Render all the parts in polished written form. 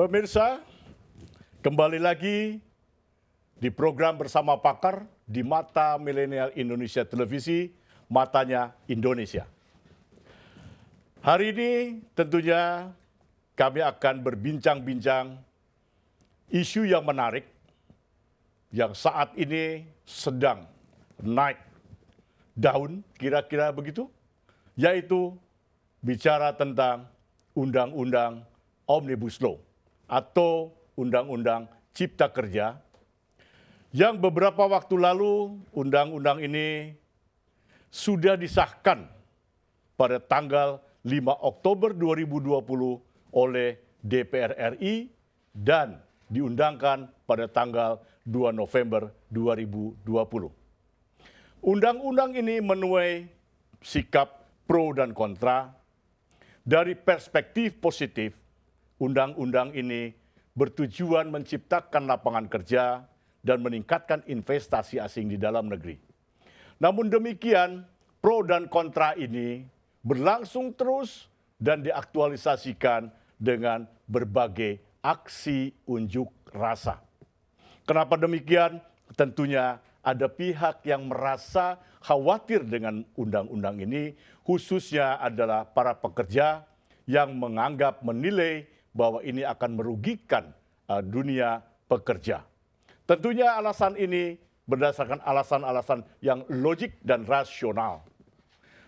Pemirsa, kembali lagi di program Bersama Pakar di Mata Milenial Indonesia Televisi, Matanya Indonesia. Hari ini tentunya kami akan berbincang-bincang isu yang menarik yang saat ini sedang naik daun, kira-kira begitu, yaitu bicara tentang Undang-Undang Omnibus Law atau Undang-Undang Cipta Kerja yang beberapa waktu lalu undang-undang ini sudah disahkan pada tanggal 5 Oktober 2020 oleh DPR RI dan diundangkan pada tanggal 2 November 2020. Undang-undang ini menuai sikap pro dan kontra. Dari perspektif positif, undang-undang ini bertujuan menciptakan lapangan kerja dan meningkatkan investasi asing di dalam negeri. Namun demikian, pro dan kontra ini berlangsung terus dan diaktualisasikan dengan berbagai aksi unjuk rasa. Kenapa demikian? Tentunya ada pihak yang merasa khawatir dengan undang-undang ini, khususnya adalah para pekerja yang menilai bahwa ini akan merugikan dunia pekerja. Tentunya alasan ini berdasarkan alasan-alasan yang logik dan rasional.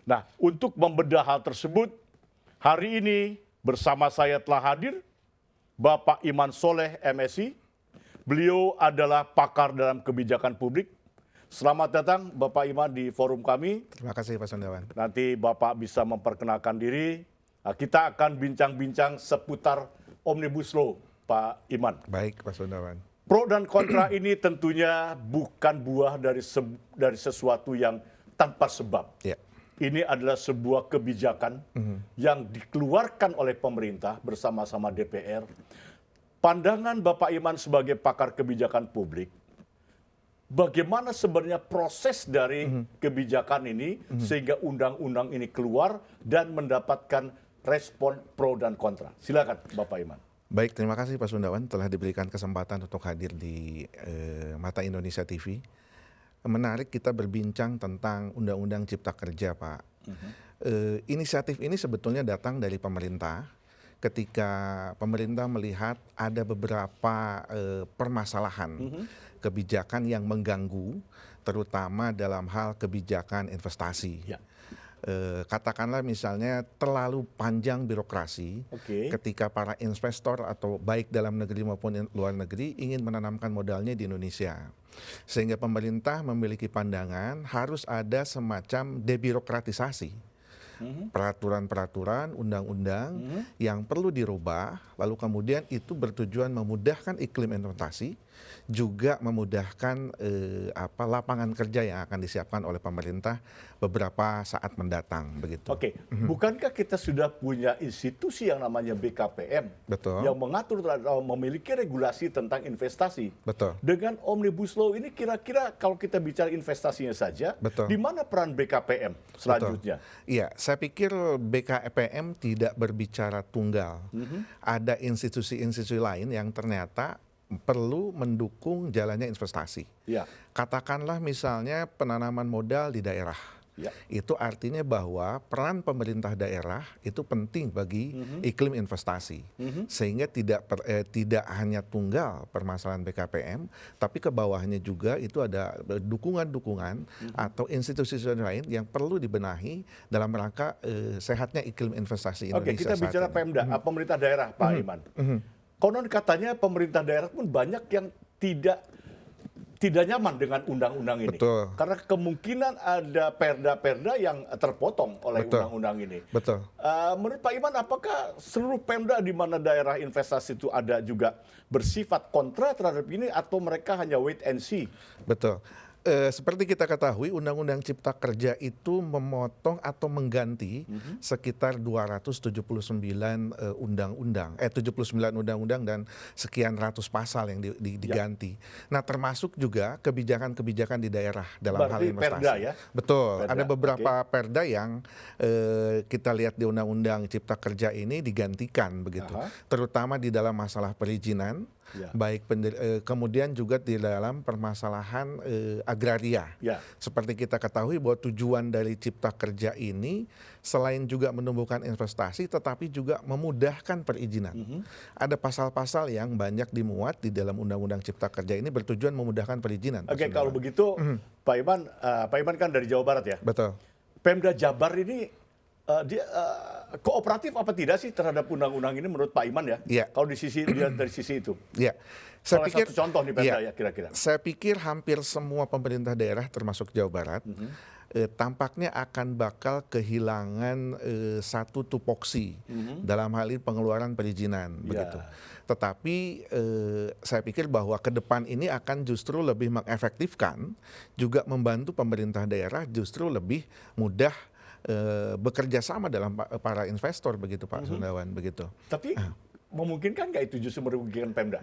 Nah, untuk membedah hal tersebut, hari ini bersama saya telah hadir Bapak Iman Soleh MSI. Beliau adalah pakar dalam kebijakan publik. Selamat datang Bapak Iman di forum kami. Terima kasih Pak Sundawan. Nanti Bapak bisa memperkenalkan diri. Kita akan bincang-bincang seputar Omnibus Law, Pak Iman. Baik Pak Sundawan. Pro dan kontra ini tentunya bukan buah dari sesuatu yang tanpa sebab. Ya. Ini adalah sebuah kebijakan yang dikeluarkan oleh pemerintah bersama-sama DPR. Pandangan Bapak Iman sebagai pakar kebijakan publik, bagaimana sebenarnya proses dari kebijakan ini sehingga undang-undang ini keluar dan mendapatkan respon pro dan kontra. Silakan Bapak Iman. Baik, terima kasih Pak Sundawan telah diberikan kesempatan untuk hadir di Mata Indonesia TV. Menarik kita berbincang tentang Undang-Undang Cipta Kerja, Pak. Inisiatif ini sebetulnya datang dari pemerintah ketika pemerintah melihat ada beberapa permasalahan kebijakan yang mengganggu, terutama dalam hal kebijakan investasi. Ya. Katakanlah misalnya terlalu panjang birokrasi ketika para investor atau baik dalam negeri maupun luar negeri ingin menanamkan modalnya di Indonesia. Sehingga pemerintah memiliki pandangan harus ada semacam debirokratisasi. Peraturan-peraturan, undang-undang yang perlu dirubah, lalu kemudian itu bertujuan memudahkan iklim investasi, juga memudahkan lapangan kerja yang akan disiapkan oleh pemerintah beberapa saat mendatang, begitu. Oke, bukankah kita sudah punya institusi yang namanya BKPM, betul, yang mengatur atau memiliki regulasi tentang investasi? Betul. Dengan Omnibus Law ini kira-kira kalau kita bicara investasinya saja, betul, di mana peran BKPM selanjutnya? Iya, saya pikir BKPM tidak berbicara tunggal. Ada institusi-institusi lain yang ternyata perlu mendukung jalannya investasi. Ya. Katakanlah misalnya penanaman modal di daerah. Ya. Itu artinya bahwa peran pemerintah daerah itu penting bagi iklim investasi. Sehingga tidak hanya tunggal permasalahan BKPM, tapi ke bawahnya juga itu ada dukungan-dukungan atau institusi lain yang perlu dibenahi dalam rangka sehatnya iklim investasi Indonesia. Oke, kita bicara Pemda, pemerintah daerah, Pak Iman. Konon katanya pemerintah daerah pun banyak yang tidak nyaman dengan undang-undang ini. Betul. Karena kemungkinan ada perda-perda yang terpotong oleh undang-undang ini. Betul. Menurut Pak Iman, apakah seluruh Pemda di mana daerah investasi itu ada juga bersifat kontra terhadap ini atau mereka hanya wait and see? Betul. Seperti kita ketahui, Undang-Undang Cipta Kerja itu memotong atau mengganti sekitar 279 undang-undang dan sekian ratus pasal yang diganti. Nah, termasuk juga kebijakan-kebijakan di daerah dalam hal Berarti investasi. perda ya? Betul, Perda, ada beberapa perda yang kita lihat di Undang-Undang Cipta Kerja ini digantikan begitu, terutama di dalam masalah perizinan. Ya. Baik kemudian juga di dalam permasalahan agraria. Ya. Seperti kita ketahui bahwa tujuan dari Cipta Kerja ini selain juga menumbuhkan investasi tetapi juga memudahkan perizinan. Ada pasal-pasal yang banyak dimuat di dalam Undang-Undang Cipta Kerja ini bertujuan memudahkan perizinan. Oke, kalau begitu Pak Iman kan dari Jawa Barat ya. Betul. Pemda Jabar ini dia kooperatif apa tidak sih terhadap undang-undang ini menurut Pak Iman ya? Iya. Kalau dilihat dari sisi itu. Ya, Salah satu contoh nih Pemda ya kira-kira. Saya pikir hampir semua pemerintah daerah termasuk Jawa Barat tampaknya akan bakal kehilangan satu tupoksi dalam hal ini pengeluaran perizinan begitu. Tetapi saya pikir bahwa ke depan ini akan justru lebih mengefektifkan, juga membantu pemerintah daerah justru lebih mudah bekerja sama dalam para investor begitu Pak Sundawan begitu. Tapi memungkinkan nggak itu justru merugikan Pemda?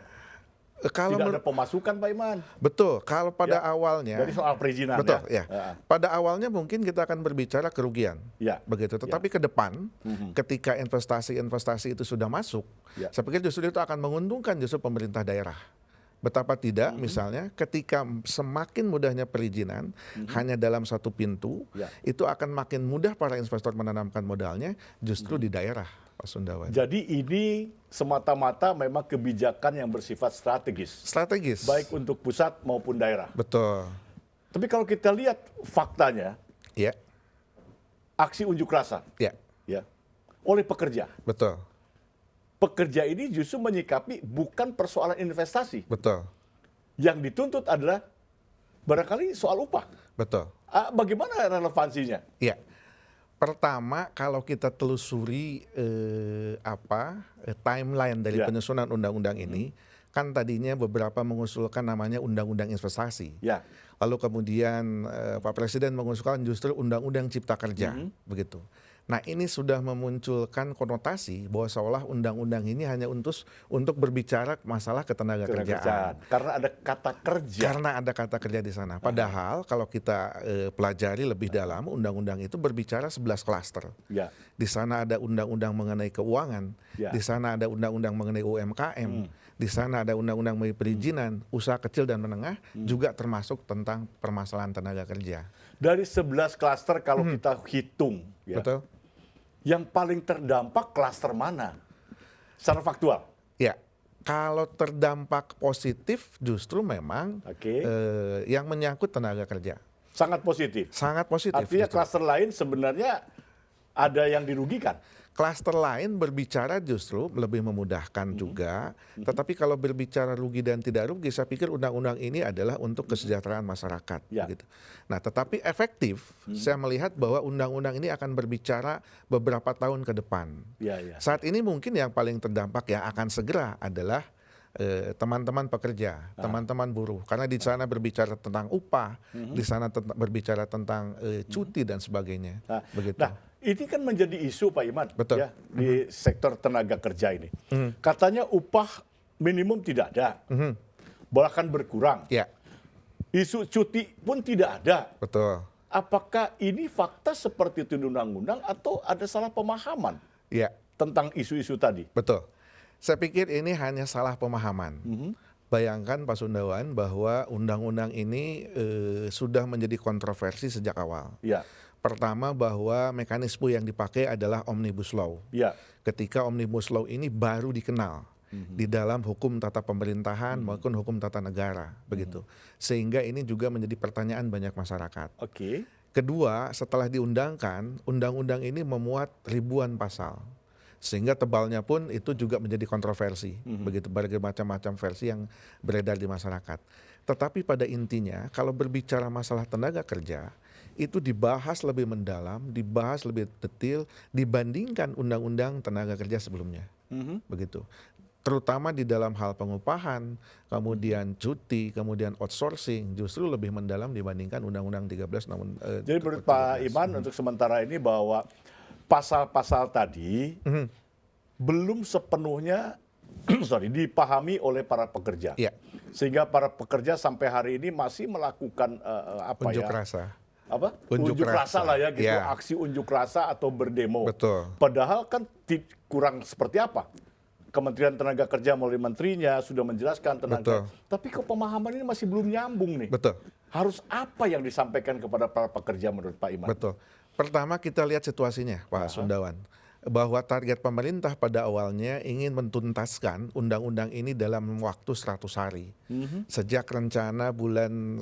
Kalau Tidak ada pemasukan Pak Iman. betul, kalau pada awalnya Dari soal perizinan betul ya. ya. Pada awalnya mungkin kita akan berbicara kerugian. Ya. Begitu. Tetapi ke depan ketika investasi-investasi itu sudah masuk, saya pikir justru itu akan menguntungkan justru pemerintah daerah. Betapa tidak misalnya ketika semakin mudahnya perizinan hanya dalam satu pintu, itu akan makin mudah para investor menanamkan modalnya justru di daerah, Pak Sundawan. Jadi ini semata-mata memang kebijakan yang bersifat strategis. Strategis. Baik untuk pusat maupun daerah. Betul. Tapi kalau kita lihat faktanya, Ya. aksi unjuk rasa Ya. ya oleh pekerja. Betul. Pekerja ini justru menyikapi bukan persoalan investasi. Betul. Yang dituntut adalah barangkali soal upah. Betul. Bagaimana relevansinya? Ya. Pertama, kalau kita telusuri timeline dari penyusunan undang-undang ini, kan tadinya beberapa mengusulkan namanya undang-undang investasi. Ya. Lalu kemudian Pak Presiden mengusulkan justru undang-undang Cipta Kerja, begitu. Nah, ini sudah memunculkan konotasi bahwa seolah undang-undang ini hanya untuk berbicara masalah ketenagakerjaan. Karena ada kata kerja. Karena ada kata kerja di sana. Padahal kalau kita pelajari lebih dalam, undang-undang itu berbicara 11 klaster. Ya. Di sana ada undang-undang mengenai keuangan, di sana ada undang-undang mengenai UMKM, di sana ada undang-undang mengenai perizinan, usaha kecil dan menengah, juga termasuk tentang permasalahan tenaga kerja. Dari 11 klaster kalau kita hitung, ya, Betul? yang paling terdampak klaster mana? Secara faktual. Ya, kalau terdampak positif justru memang yang menyangkut tenaga kerja. Sangat positif. Sangat positif. Artinya justru. klaster lain sebenarnya ada yang dirugikan. Klaster lain berbicara justru lebih memudahkan juga. Tetapi kalau berbicara rugi dan tidak rugi, saya pikir undang-undang ini adalah untuk kesejahteraan masyarakat. Gitu. Nah, tetapi efektif, saya melihat bahwa undang-undang ini akan berbicara beberapa tahun ke depan. Saat ini mungkin yang paling terdampak yang akan segera adalah teman-teman pekerja, teman-teman buruh. Karena di sana berbicara tentang upah, di sana berbicara tentang cuti dan sebagainya. Begitu. Nah, ini kan menjadi isu Pak Iman. Betul. Ya, di sektor tenaga kerja ini. Katanya upah minimum tidak ada. Bahkan berkurang. Ya. Isu cuti pun tidak ada. Betul. Apakah ini fakta seperti itu di undang-undang atau ada salah pemahaman tentang isu-isu tadi? Betul. Saya pikir ini hanya salah pemahaman. Bayangkan Pak Sundawan bahwa undang-undang ini sudah menjadi kontroversi sejak awal. Pertama bahwa mekanisme yang dipakai adalah Omnibus Law. Ketika Omnibus Law ini baru dikenal di dalam hukum tata pemerintahan maupun hukum tata negara, begitu. Sehingga ini juga menjadi pertanyaan banyak masyarakat. Kedua, setelah diundangkan, undang-undang ini memuat ribuan pasal. Sehingga tebalnya pun itu juga menjadi kontroversi, begitu, berbagai macam-macam versi yang beredar di masyarakat. Tetapi pada intinya, kalau berbicara masalah tenaga kerja, itu dibahas lebih mendalam, dibahas lebih detail dibandingkan undang-undang tenaga kerja sebelumnya, begitu. terutama di dalam hal pengupahan, kemudian cuti, kemudian outsourcing justru lebih mendalam dibandingkan Undang-Undang 13 namun Jadi menurut Pak 13. Iman untuk sementara ini bahwa pasal-pasal tadi belum sepenuhnya dipahami oleh para pekerja. Iya. Sehingga para pekerja sampai hari ini masih melakukan Unjuk rasa. Unjuk rasa lah ya gitu, Ya. aksi unjuk rasa atau berdemo. Betul. Padahal kan kurang seperti apa? Kementerian Tenaga Kerja melalui menterinya sudah menjelaskan Betul. tapi kok pemahaman ini masih belum nyambung nih. Betul. Harus apa yang disampaikan kepada para pekerja menurut Pak Iman? Betul. Pertama kita lihat situasinya, Pak Sundawan. Bahwa target pemerintah pada awalnya ingin mentuntaskan undang-undang ini dalam waktu 100 hari. Sejak rencana bulan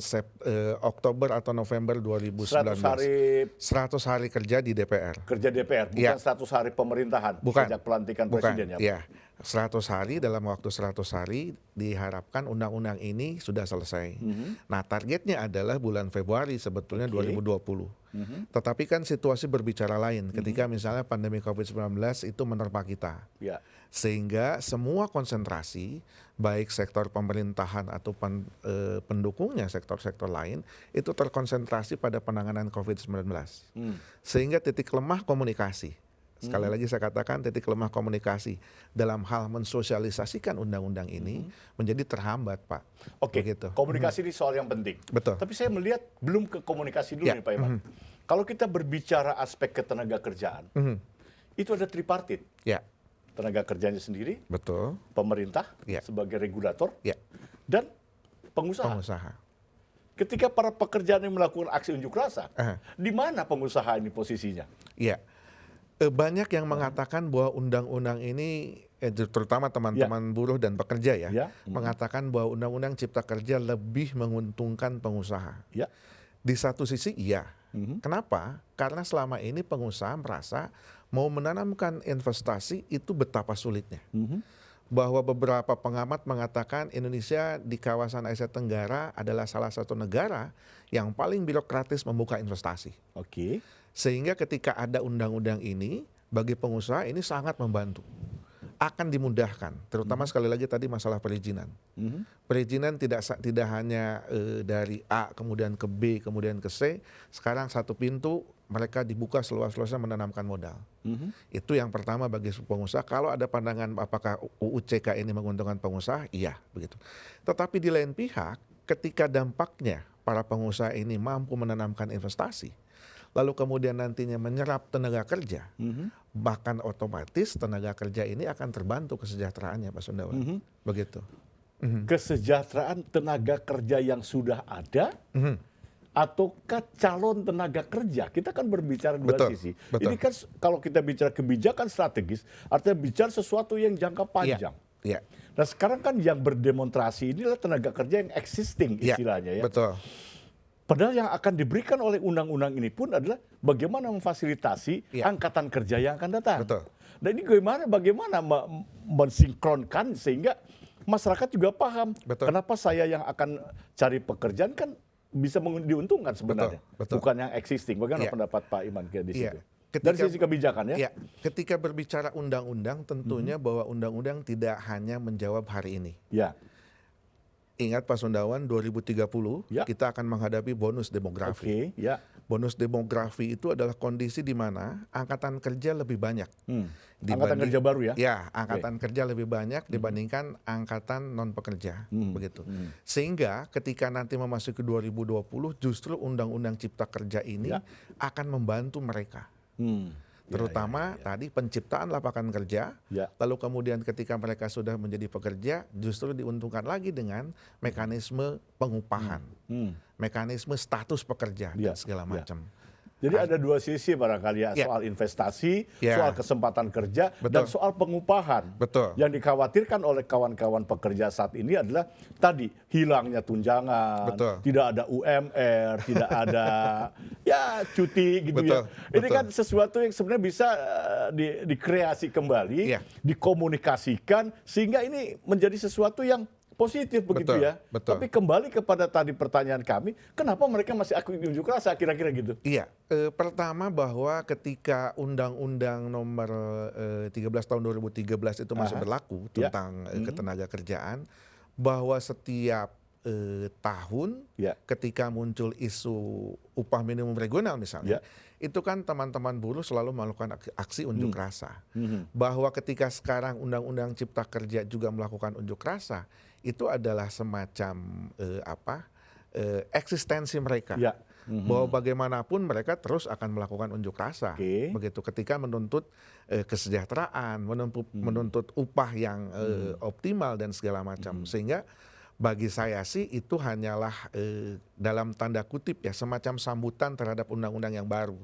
Oktober atau November 2019. 100 hari kerja di DPR. Kerja DPR, bukan 100 hari pemerintahan sejak pelantikan presiden ya. 100 hari, dalam waktu 100 hari diharapkan undang-undang ini sudah selesai. Nah, targetnya adalah bulan Februari sebetulnya 2020. Tetapi kan situasi berbicara lain ketika misalnya pandemi COVID-19 itu menerpa kita. Ya. Sehingga semua konsentrasi baik sektor pemerintahan atau pendukungnya sektor-sektor lain itu terkonsentrasi pada penanganan COVID-19. Sehingga titik lemah komunikasi. Sekali lagi saya katakan titik lemah komunikasi dalam hal mensosialisasikan undang-undang ini menjadi terhambat, Pak. Oke, Begitu. komunikasi ini soal yang penting. Betul. Tapi saya melihat belum ke komunikasi dulu nih Pak Iman. Kalau kita berbicara aspek ketenaga kerjaan, itu ada tripartit. Ya, Tenaga kerjanya sendiri, betul. pemerintah Ya. sebagai regulator, Ya, dan pengusaha. pengusaha. Ketika para pekerja ini melakukan aksi unjuk rasa, Aha. di mana pengusaha ini posisinya? Ya. Banyak yang mengatakan bahwa undang-undang ini terutama teman-teman buruh dan pekerja ya, mengatakan bahwa undang-undang cipta kerja lebih menguntungkan pengusaha. Ya. Di satu sisi iya. Kenapa? Karena selama ini pengusaha merasa mau menanamkan investasi itu betapa sulitnya. Bahwa beberapa pengamat mengatakan Indonesia di kawasan Asia Tenggara adalah salah satu negara yang paling birokratis membuka investasi. Oke. Sehingga ketika ada undang-undang ini, bagi pengusaha ini sangat membantu. Akan dimudahkan, terutama sekali lagi tadi masalah perizinan. Perizinan tidak hanya dari A kemudian ke B kemudian ke C, sekarang satu pintu mereka dibuka seluas-luasnya menanamkan modal. Itu yang pertama bagi pengusaha. Kalau ada pandangan apakah UU CK ini menguntungkan pengusaha, iya begitu. Tetapi di lain pihak, ketika dampaknya para pengusaha ini mampu menanamkan investasi, lalu kemudian nantinya menyerap tenaga kerja, bahkan otomatis tenaga kerja ini akan terbantu kesejahteraannya, Pak Sundawan. Begitu. Kesejahteraan tenaga kerja yang sudah ada, ataukah calon tenaga kerja? Kita kan berbicara dua sisi. Betul. Ini kan kalau kita bicara kebijakan strategis, artinya bicara sesuatu yang jangka panjang. Iya. Nah sekarang kan yang berdemonstrasi inilah tenaga kerja yang existing istilahnya ya. Betul. Padahal yang akan diberikan oleh undang-undang ini pun adalah bagaimana memfasilitasi angkatan kerja yang akan datang. Betul. Dan ini bagaimana mensinkronkan sehingga masyarakat juga paham kenapa saya yang akan cari pekerjaan kan bisa diuntungkan sebenarnya. Betul. Bukan yang existing. Bagaimana pendapat Pak Iman di situ? Ketika, dari sisi kebijakan ya? Ketika berbicara undang-undang tentunya bahwa undang-undang tidak hanya menjawab hari ini. Ya. Ingat Pak Sundawan 2030 kita akan menghadapi bonus demografi. Bonus demografi itu adalah kondisi di mana angkatan kerja lebih banyak. Angkatan kerja baru ya? Ya, angkatan kerja lebih banyak dibandingkan angkatan non pekerja, begitu. Sehingga ketika nanti memasuki 2020 justru undang-undang cipta kerja ini akan membantu mereka. Terutama tadi penciptaan lapangan kerja, lalu kemudian ketika mereka sudah menjadi pekerja justru diuntungkan lagi dengan mekanisme pengupahan, mekanisme status pekerja dan segala macam. Jadi ada dua sisi barangkali ya, soal investasi, soal kesempatan kerja, dan soal pengupahan. Yang dikhawatirkan oleh kawan-kawan pekerja saat ini adalah tadi hilangnya tunjangan, tidak ada UMR, tidak ada cuti gitu ya. Ini kan sesuatu yang sebenarnya bisa dikreasi kembali, dikomunikasikan sehingga ini menjadi sesuatu yang positif begitu Betul, ya. betul. Tapi kembali kepada tadi pertanyaan kami, kenapa mereka masih akui unjuk rasa kira-kira gitu? Iya, pertama bahwa ketika Undang-Undang Nomor 13 tahun 2013 itu masih Aha. berlaku Ya. tentang ketenaga kerjaan, bahwa setiap tahun Ya. ketika muncul isu upah minimum regional misalnya, itu kan teman-teman buruh selalu melakukan aksi unjuk rasa. Bahwa ketika sekarang Undang-Undang Cipta Kerja juga melakukan unjuk rasa, itu adalah semacam eksistensi mereka. Ya. Bahwa bagaimanapun mereka terus akan melakukan unjuk rasa. Oke. Begitu ketika menuntut kesejahteraan, menuntut upah yang optimal dan segala macam. Sehingga bagi saya sih itu hanyalah dalam tanda kutip ya semacam sambutan terhadap undang-undang yang baru.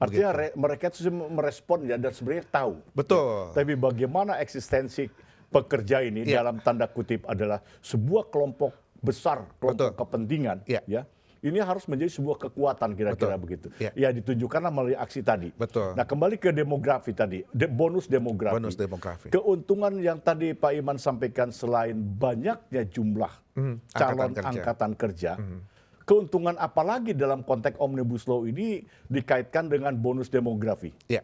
Artinya mereka itu merespon ya dan sebenarnya tahu. Betul. Tapi bagaimana eksistensi pekerja ini dalam tanda kutip adalah sebuah kelompok besar, kelompok kepentingan. Ya. Ini harus menjadi sebuah kekuatan kira-kira begitu. Ya ditunjukkanlah melalui aksi tadi. Betul. Nah kembali ke demografi tadi, bonus demografi. Bonus demografi. Keuntungan yang tadi Pak Iman sampaikan selain banyaknya jumlah calon angkatan kerja, keuntungan apa lagi dalam konteks Omnibus Law ini dikaitkan dengan bonus demografi? Ya.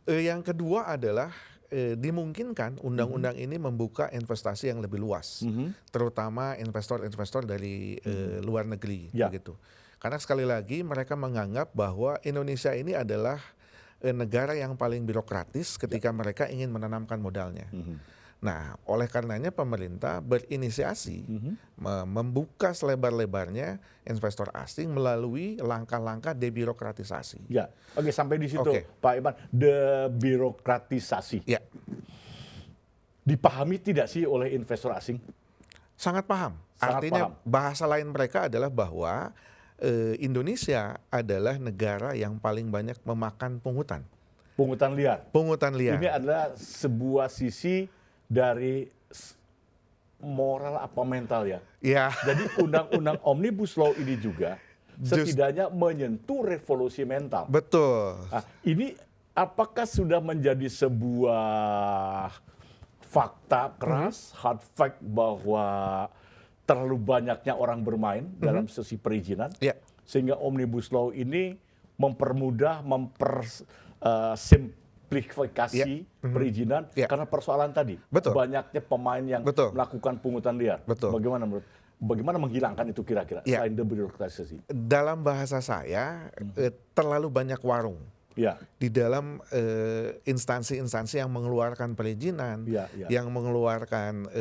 Yang kedua adalah dimungkinkan undang-undang ini membuka investasi yang lebih luas, terutama investor-investor dari luar negeri, begitu. Karena sekali lagi mereka menganggap bahwa Indonesia ini adalah negara yang paling birokratis ketika mereka ingin menanamkan modalnya. Nah, oleh karenanya pemerintah berinisiasi membuka selebar-lebarnya investor asing melalui langkah-langkah debirokratisasi. Ya, oke sampai di situ Pak Iman, debirokratisasi. Ya. Dipahami tidak sih oleh investor asing? Sangat paham. Artinya bahasa lain mereka adalah bahwa Indonesia adalah negara yang paling banyak memakan pungutan. Pungutan liar. Pungutan liar. Ini adalah sebuah sisi dari moral apa mental ya. Ya. Jadi undang-undang Omnibus Law ini juga setidaknya menyentuh revolusi mental. Betul. Nah, ini apakah sudah menjadi sebuah fakta keras, hard fact bahwa terlalu banyaknya orang bermain dalam sesi perizinan, sehingga Omnibus Law ini mempermudah, simplifikasi perizinan karena persoalan tadi. Banyaknya pemain yang melakukan pungutan liar. Bagaimana menghilangkan itu kira-kira selain debirokratisasi? Dalam bahasa saya terlalu banyak warung di dalam instansi-instansi yang mengeluarkan perizinan, yang mengeluarkan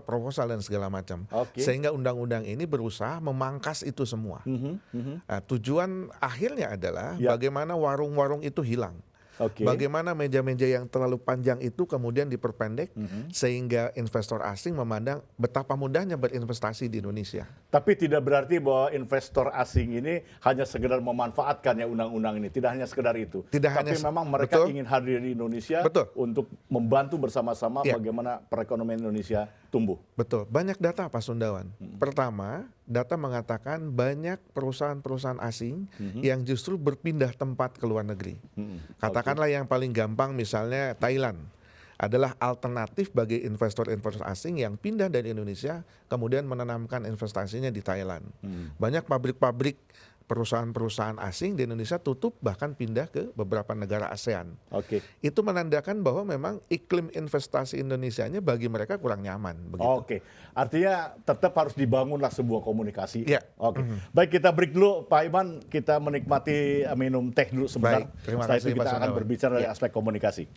proposal dan segala macam. Sehingga undang-undang ini berusaha memangkas itu semua. Nah, tujuan akhirnya adalah bagaimana warung-warung itu hilang. Bagaimana meja-meja yang terlalu panjang itu kemudian diperpendek sehingga investor asing memandang betapa mudahnya berinvestasi di Indonesia. Tapi tidak berarti bahwa investor asing ini hanya sekedar memanfaatkan ya undang-undang ini. Tidak hanya sekedar itu. Tapi memang mereka ingin hadir di Indonesia untuk membantu bersama-sama bagaimana perekonomian Indonesia tumbuh. Betul. Banyak data Pak Sundawan. Pertama, data mengatakan banyak perusahaan-perusahaan asing yang justru berpindah tempat ke luar negeri. Katakanlah yang paling gampang misalnya Thailand adalah alternatif bagi investor-investor asing yang pindah dari Indonesia kemudian menanamkan investasinya di Thailand. Banyak pabrik-pabrik perusahaan-perusahaan asing di Indonesia tutup bahkan pindah ke beberapa negara ASEAN. Itu menandakan bahwa memang iklim investasi Indonesianya bagi mereka kurang nyaman. Begitu. Artinya tetap harus dibangunlah sebuah komunikasi. Baik, kita break dulu Pak Iman, kita menikmati minum teh dulu sebentar. Setelah itu kita akan berbicara dari aspek komunikasi.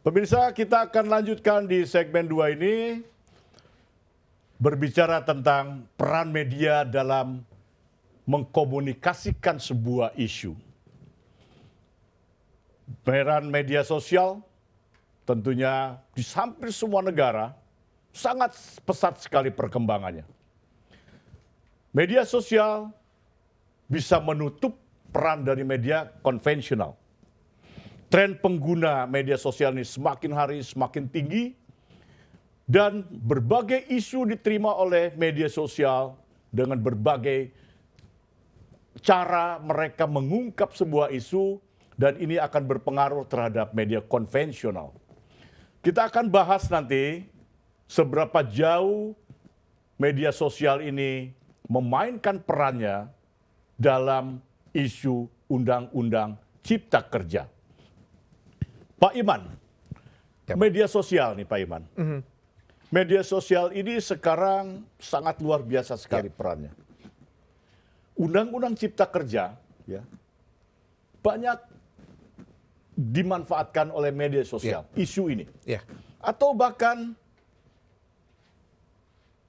Pemirsa, kita akan lanjutkan di segmen 2 ini berbicara tentang peran media dalam mengkomunikasikan sebuah isu. Peran media sosial tentunya di hampir semua negara sangat pesat sekali perkembangannya. Media sosial bisa menutup peran dari media konvensional. Tren pengguna media sosial ini semakin hari semakin tinggi dan berbagai isu diterima oleh media sosial dengan berbagai cara mereka mengungkap sebuah isu dan ini akan berpengaruh terhadap media konvensional. Kita akan bahas nanti seberapa jauh media sosial ini memainkan perannya dalam isu Undang-Undang Cipta Kerja. Pak Iman, media sosial nih Pak Iman. Media sosial ini sekarang sangat luar biasa sekali perannya. Undang-Undang Cipta Kerja ya, banyak dimanfaatkan oleh media sosial, isu ini. Atau bahkan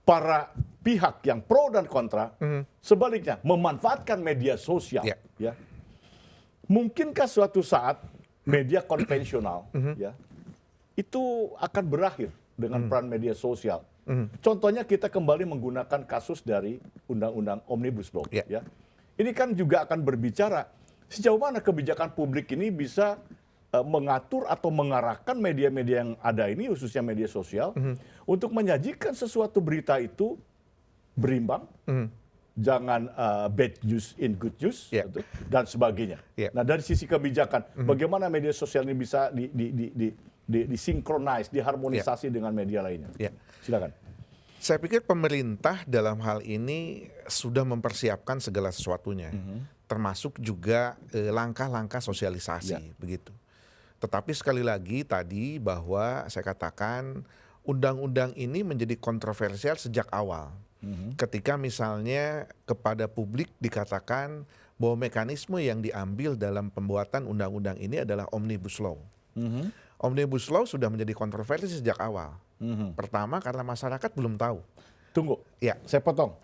para pihak yang pro dan kontra, sebaliknya memanfaatkan media sosial. Ya. Mungkinkah suatu saat media konvensional ya, itu akan berakhir dengan peran media sosial? Contohnya kita kembali menggunakan kasus dari Undang-Undang Omnibus Law. Ya. Ini kan juga akan berbicara sejauh mana kebijakan publik ini bisa mengatur atau mengarahkan media-media yang ada ini, khususnya media sosial, untuk menyajikan sesuatu berita itu berimbang, jangan bad news in good news, dan sebagainya. Nah dari sisi kebijakan, bagaimana media sosial ini bisa disinkronis, diharmonisasi dengan media lainnya? Silakan. Saya pikir pemerintah dalam hal ini sudah mempersiapkan segala sesuatunya, termasuk juga langkah-langkah sosialisasi, begitu. Tetapi sekali lagi tadi bahwa saya katakan undang-undang ini menjadi kontroversial sejak awal. Ketika misalnya kepada publik dikatakan bahwa mekanisme yang diambil dalam pembuatan undang-undang ini adalah Omnibus Law. Omnibus Law sudah menjadi kontroversi sejak awal. Pertama karena masyarakat belum tahu. Tunggu, saya potong.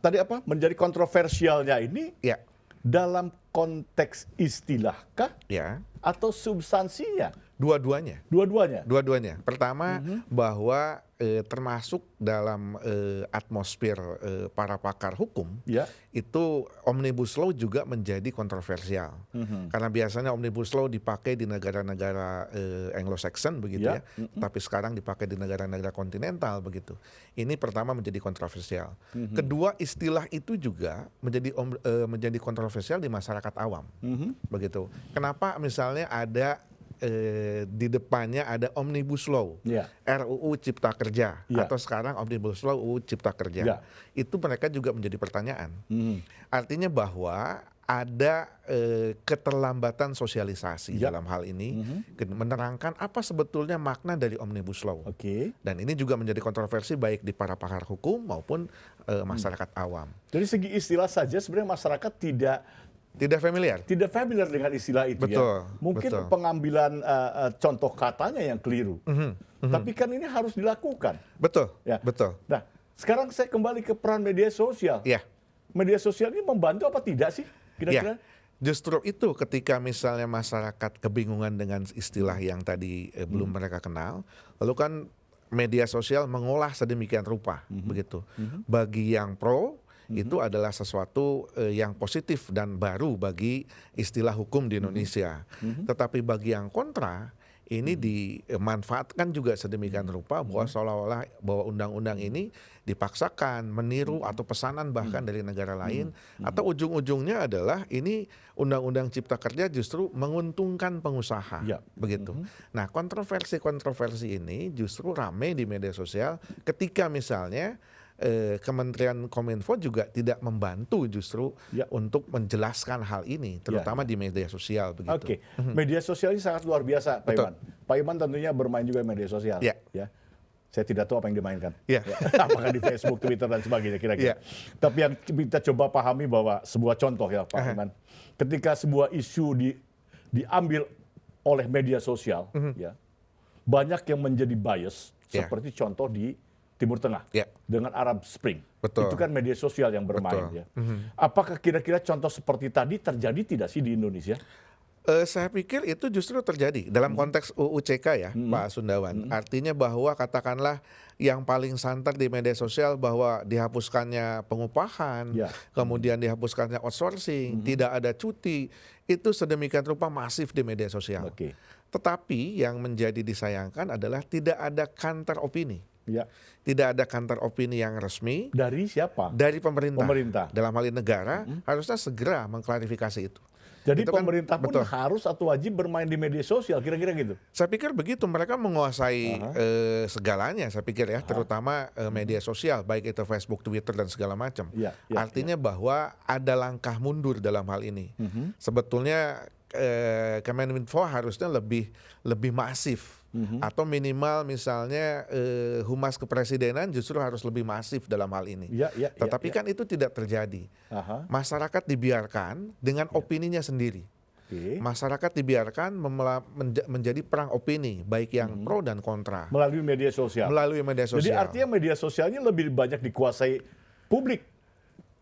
Tadi apa? Menjadi kontroversialnya ini dalam konteks istilahkah atau substansinya? Dua-duanya. Dua-duanya. Pertama bahwa termasuk dalam atmosfer para pakar hukum, itu Omnibus Law juga menjadi kontroversial. Karena biasanya Omnibus Law dipakai di negara-negara Anglo-Saxon begitu ya, tapi sekarang dipakai di negara-negara kontinental begitu. Ini pertama menjadi kontroversial. Kedua, istilah itu juga menjadi kontroversial di masyarakat awam. Begitu. Kenapa misalnya ada di depannya ada Omnibus Law, RUU Cipta Kerja, atau sekarang Omnibus Law UU Cipta Kerja. Itu mereka juga menjadi pertanyaan. Artinya bahwa ada keterlambatan sosialisasi dalam hal ini, menerangkan apa sebetulnya makna dari Omnibus Law. Dan ini juga menjadi kontroversi baik di para pakar hukum maupun masyarakat awam. Dari segi istilah saja sebenarnya masyarakat tidak familiar dengan istilah itu. Mungkin pengambilan contoh katanya yang keliru. Tapi kan ini harus dilakukan. Betul. Nah, sekarang saya kembali ke peran media sosial. Media sosial ini membantu apa tidak sih kira-kira? Justru itu ketika misalnya masyarakat kebingungan dengan istilah yang tadi belum mereka kenal, lalu kan media sosial mengolah sedemikian rupa begitu. Bagi yang pro itu adalah sesuatu yang positif dan baru bagi istilah hukum di Indonesia. Tetapi bagi yang kontra, ini dimanfaatkan juga sedemikian rupa bahwa seolah-olah bahwa undang-undang ini dipaksakan, meniru atau pesanan bahkan dari negara lain, atau ujung-ujungnya adalah ini undang-undang Cipta Kerja justru menguntungkan pengusaha, begitu. Nah, kontroversi-kontroversi ini justru ramai di media sosial ketika misalnya Kementerian Kominfo juga tidak membantu justru untuk menjelaskan hal ini, terutama di media sosial begitu. Media sosial ini sangat luar biasa, Pak Iman. Pak Iman tentunya bermain juga di media sosial. Saya tidak tahu apa yang dimainkan. Apakah di Facebook, Twitter dan sebagainya kira-kira. Tapi yang kita coba pahami bahwa sebuah contoh ya Pak Iman, ketika sebuah isu diambil oleh media sosial, banyak yang menjadi bias, seperti contoh di Timur Tengah dengan Arab Spring. Itu kan media sosial yang bermain. Apakah kira-kira contoh seperti tadi terjadi tidak sih di Indonesia? Saya pikir itu justru terjadi dalam konteks UU CK ya, Pak Sundawan. Artinya bahwa katakanlah yang paling santer di media sosial bahwa dihapuskannya pengupahan, Ya. kemudian dihapuskannya outsourcing, tidak ada cuti, itu sedemikian rupa masif di media sosial. Oke. Tetapi yang menjadi disayangkan adalah tidak ada kantor opini. Ya. Tidak ada kantor opini yang resmi Dari siapa? dari pemerintah. Pemerintah. Dalam hal ini negara harusnya segera mengklarifikasi itu. Jadi Itu kan pemerintah pun betul. harus atau wajib bermain di media sosial, kira-kira gitu. Saya pikir begitu, mereka menguasai segalanya, saya pikir ya, terutama media sosial, baik itu Facebook, Twitter dan segala macam. Ya, ya, Artinya bahwa ada langkah mundur dalam hal ini. Sebetulnya Kemenminfo harusnya lebih masif, atau minimal misalnya Humas Kepresidenan justru harus lebih masif dalam hal ini. Ya, ya, ya, Tetapi ya. kan itu tidak terjadi. Aha. Masyarakat dibiarkan dengan opininya sendiri. Oke. Masyarakat dibiarkan menjadi perang opini, baik yang pro dan kontra, Melalui media sosial. melalui media Jadi sosial. artinya media sosialnya lebih banyak dikuasai publik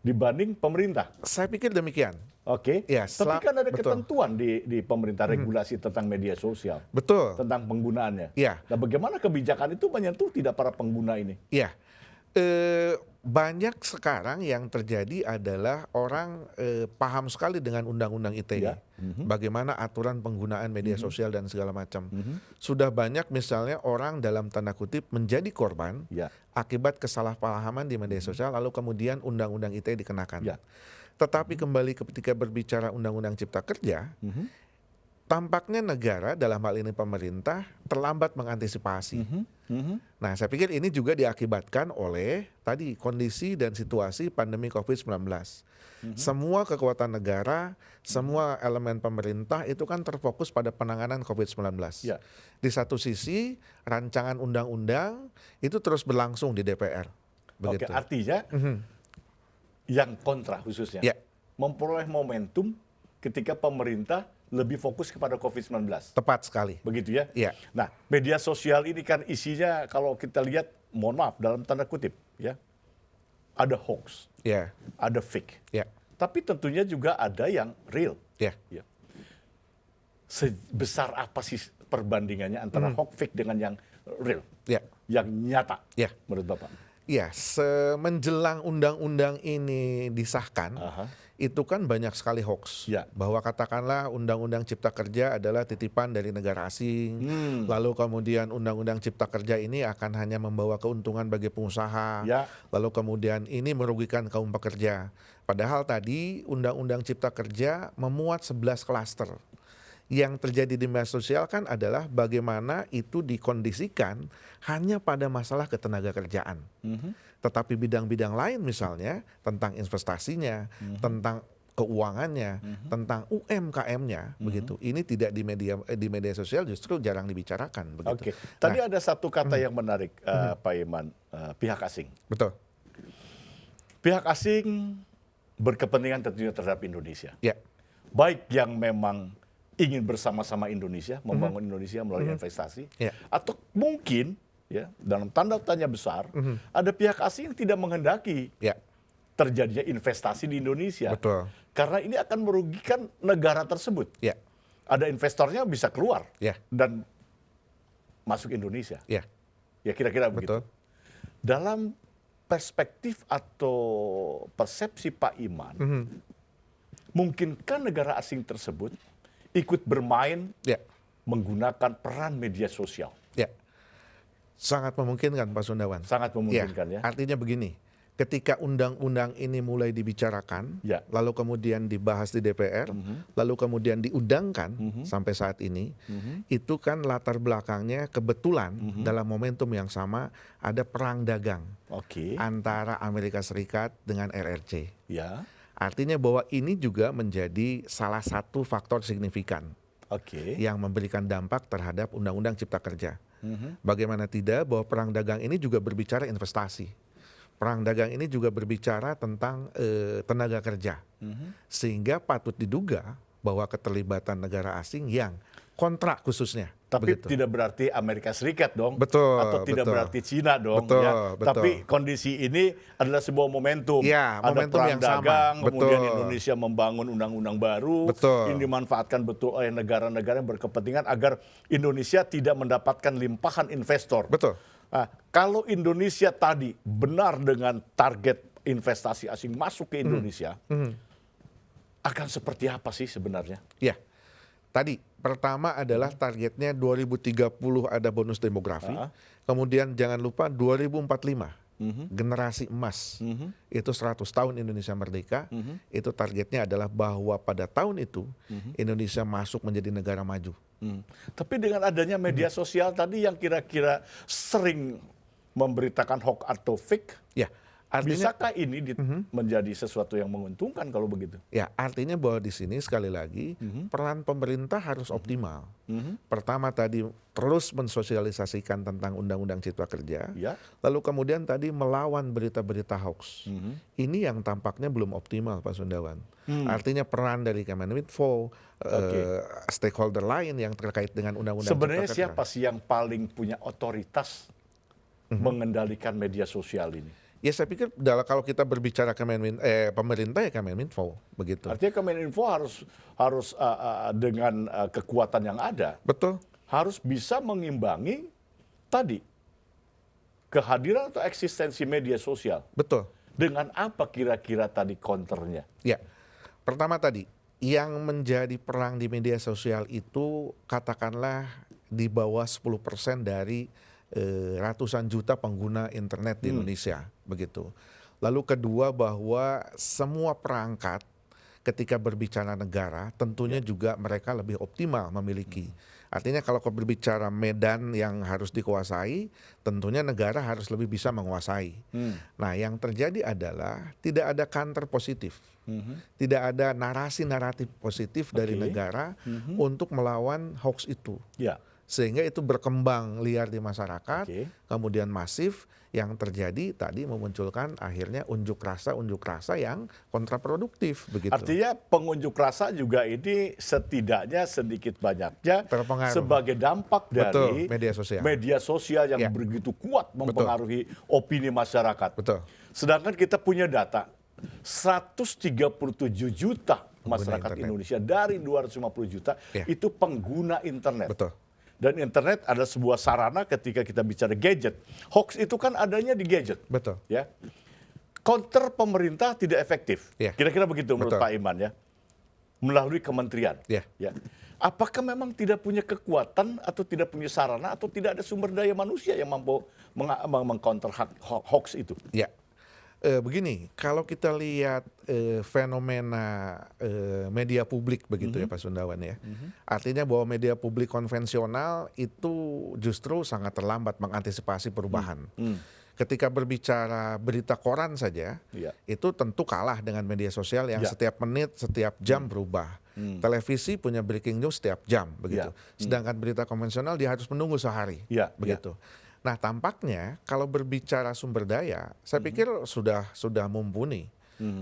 dibanding pemerintah. Saya pikir demikian. Oke. Ya, Tapi kan ada betul. ketentuan di pemerintah regulasi tentang media sosial, Betul. tentang penggunaannya. Ya. Nah, bagaimana kebijakan itu menyentuh tidak para pengguna ini? Ya, banyak sekarang yang terjadi adalah orang paham sekali dengan undang-undang ITE. Ya. Bagaimana aturan penggunaan media sosial dan segala macam. Sudah banyak misalnya orang dalam tanda kutip menjadi korban Ya. akibat kesalahpahaman di media sosial, lalu kemudian undang-undang ITE dikenakan. Ya. Tetapi kembali ketika berbicara undang-undang Cipta Kerja, tampaknya negara dalam hal ini pemerintah terlambat mengantisipasi. Nah, saya pikir ini juga diakibatkan oleh tadi kondisi dan situasi pandemi COVID-19. Semua kekuatan negara, semua elemen pemerintah itu kan terfokus pada penanganan COVID-19. Ya. Di satu sisi, rancangan undang-undang itu terus berlangsung di DPR. Oke, Begitu. artinya yang kontra khususnya Ya. memperoleh momentum ketika pemerintah lebih fokus kepada COVID-19. Tepat sekali. Begitu ya? Ya. Nah, media sosial ini kan isinya kalau kita lihat, mohon maaf dalam tanda kutip, ya, ada hoax, Ya. ada fake, Ya. tapi tentunya juga ada yang real. Ya. Ya. Sebesar apa sih perbandingannya antara hoax fake dengan yang real, Ya. yang nyata, Ya. menurut Bapak? Ya, semenjelang undang-undang ini disahkan, Aha. itu kan banyak sekali hoax. Ya. Bahwa katakanlah undang-undang Cipta Kerja adalah titipan dari negara asing. Lalu kemudian undang-undang Cipta Kerja ini akan hanya membawa keuntungan bagi pengusaha. Ya. Lalu kemudian ini merugikan kaum pekerja. Padahal tadi undang-undang Cipta Kerja memuat 11 klaster. Yang terjadi di media sosial kan adalah bagaimana itu dikondisikan hanya pada masalah ketenaga kerjaan. Tetapi bidang-bidang lain misalnya tentang investasinya, tentang keuangannya, tentang UMKM-nya, begitu. Ini tidak di media sosial justru jarang dibicarakan, begitu. Oke, tadi ada satu kata yang menarik, Pak Iman, pihak asing. Betul. Pihak asing berkepentingan tentunya terhadap Indonesia. Ya, Baik yang memang ingin bersama-sama Indonesia, membangun Indonesia melalui investasi, Ya. atau mungkin ya dalam tanda tanya besar ada pihak asing yang tidak menghendaki ya, terjadinya investasi di Indonesia. betul. Karena ini akan merugikan negara tersebut. Ya, Ada investornya bisa keluar ya, dan masuk Indonesia. ya, Ya kira-kira begitu. betul. Dalam perspektif atau persepsi Pak Iman, mungkinkah negara asing tersebut ikut bermain Ya, menggunakan peran media sosial? ya. Sangat memungkinkan, Pak Sundawan. Sangat memungkinkan ya. Artinya begini, ketika undang-undang ini mulai dibicarakan, Ya. lalu kemudian dibahas di DPR, lalu kemudian diundangkan sampai saat ini, itu kan latar belakangnya kebetulan dalam momentum yang sama ada perang dagang Oke. antara Amerika Serikat dengan RRC. Ya. Artinya bahwa ini juga menjadi salah satu faktor signifikan Oke. yang memberikan dampak terhadap Undang-Undang Cipta Kerja. Bagaimana tidak bahwa perang dagang ini juga berbicara investasi. Perang dagang ini juga berbicara tentang tenaga kerja. Sehingga patut diduga bahwa keterlibatan negara asing yang kontrak khususnya. Tapi begitu. tidak berarti Amerika Serikat dong, Betul, atau tidak betul. berarti Cina dong. Betul, Ya. betul. Tapi kondisi ini adalah sebuah momentum. Ya, Ada momentum perang yang sama. dagang, kemudian Betul. Indonesia membangun undang-undang baru. Betul. Ini dimanfaatkan betul oleh negara-negara yang berkepentingan agar Indonesia tidak mendapatkan limpahan investor. Betul. Nah, kalau Indonesia tadi benar dengan target investasi asing masuk ke Indonesia, akan seperti apa sih sebenarnya? Ya, tadi pertama adalah targetnya 2030 ada bonus demografi. Kemudian jangan lupa 2045 generasi emas. Itu 100 tahun Indonesia merdeka. Itu targetnya adalah bahwa pada tahun itu Indonesia masuk menjadi negara maju. Tapi dengan adanya media sosial tadi yang kira-kira sering memberitakan hoax atau fake, Ya, artinya bisakah ini menjadi sesuatu yang menguntungkan kalau begitu? Ya, artinya bahwa di sini sekali lagi peran pemerintah harus optimal. Pertama tadi terus mensosialisasikan tentang Undang-Undang Cipta Kerja, Ya. lalu kemudian tadi melawan berita-berita hoax. Ini yang tampaknya belum optimal, Pak Sundawan. Artinya peran dari Kemenminfo, stakeholder lain yang terkait dengan Undang-Undang Sebenarnya Cipta Kerja. siapa sih yang paling punya otoritas mengendalikan media sosial ini? Ya saya pikir kalau kita berbicara pemerintah ya Kemenminfo begitu. Artinya Kemeninfo harus dengan kekuatan yang ada Betul. harus bisa mengimbangi tadi kehadiran atau eksistensi media sosial. Betul. Dengan apa kira-kira tadi counternya? Ya, pertama tadi yang menjadi perang di media sosial itu katakanlah di bawah 10% dari ratusan juta pengguna internet di Indonesia, begitu. Lalu kedua bahwa semua perangkat ketika berbicara negara tentunya juga mereka lebih optimal memiliki. Artinya kalau berbicara medan yang harus dikuasai, tentunya negara harus lebih bisa menguasai. Nah, yang terjadi adalah tidak ada counter positif. Tidak ada narasi naratif positif dari negara untuk melawan hoax itu. Ya. Sehingga itu berkembang liar di masyarakat, kemudian masif, yang terjadi tadi memunculkan akhirnya unjuk rasa yang kontraproduktif begitu. Artinya pengunjuk rasa juga ini setidaknya sedikit banyaknya Terpengaruh. sebagai dampak dari media sosial yang begitu kuat mempengaruhi opini masyarakat. Betul. Sedangkan kita punya data 137 juta masyarakat Indonesia dari 250 juta itu pengguna internet. Betul. Dan internet adalah sebuah sarana ketika kita bicara gadget. Hoax itu kan adanya di gadget. Betul. Ya. Counter pemerintah tidak efektif. Ya. Kira-kira begitu menurut Pak Iman ya. Melalui kementerian. Ya. Ya. Apakah memang tidak punya kekuatan atau tidak punya sarana atau tidak ada sumber daya manusia yang mampu mengcounter hoax itu? Ya. Begini, kalau kita lihat fenomena media publik begitu ya Pak Sundawan ya. Artinya bahwa media publik konvensional itu justru sangat terlambat mengantisipasi perubahan. Ketika berbicara berita koran saja, itu tentu kalah dengan media sosial yang setiap menit, setiap jam berubah. Televisi punya breaking news setiap jam begitu. Sedangkan berita konvensional dia harus menunggu sehari begitu. Nah, tampaknya kalau berbicara sumber daya, saya pikir sudah mumpuni.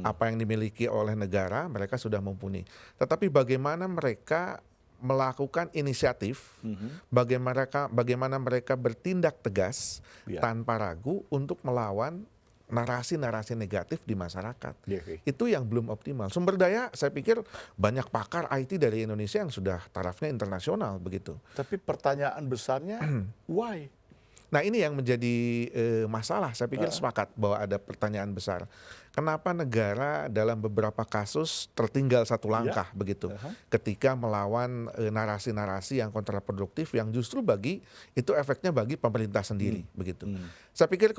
Apa yang dimiliki oleh negara, mereka sudah mumpuni. Tetapi bagaimana mereka melakukan inisiatif, bagaimana mereka bertindak tegas tanpa ragu untuk melawan narasi-narasi negatif di masyarakat. Itu yang belum optimal. Sumber daya, saya pikir banyak pakar IT dari Indonesia yang sudah tarafnya internasional begitu. Tapi pertanyaan besarnya, why? Nah, ini yang menjadi masalah. Saya pikir sepakat bahwa ada pertanyaan besar. Kenapa negara dalam beberapa kasus tertinggal satu langkah begitu ketika melawan narasi-narasi yang kontraproduktif yang justru itu efeknya bagi pemerintah sendiri begitu. Saya pikir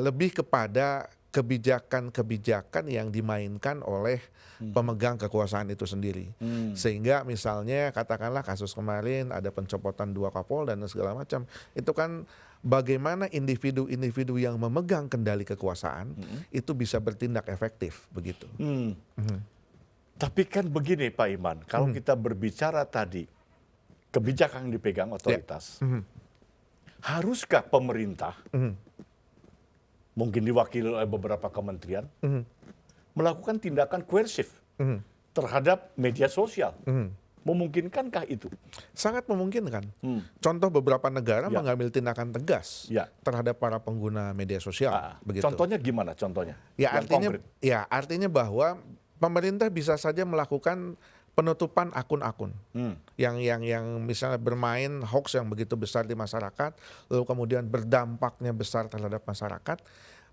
lebih kepada kebijakan-kebijakan yang dimainkan oleh pemegang kekuasaan itu sendiri. Sehingga misalnya katakanlah kasus kemarin ada pencopotan 2 Kapolda dan segala macam. Itu kan bagaimana individu-individu yang memegang kendali kekuasaan itu bisa bertindak efektif begitu. Tapi kan begini Pak Iman, kalau kita berbicara tadi kebijakan yang dipegang otoritas, haruskah pemerintah mungkin diwakili oleh beberapa kementerian melakukan tindakan koersif terhadap media sosial Memungkinkankah itu? Sangat memungkinkan. Contoh beberapa negara Ya. mengambil tindakan tegas Ya. terhadap para pengguna media sosial. Begitu. Contohnya gimana contohnya? Ya Yang artinya, konkret. artinya bahwa pemerintah bisa saja melakukan penutupan akun-akun yang misalnya bermain hoax yang begitu besar di masyarakat, lalu kemudian berdampaknya besar terhadap masyarakat.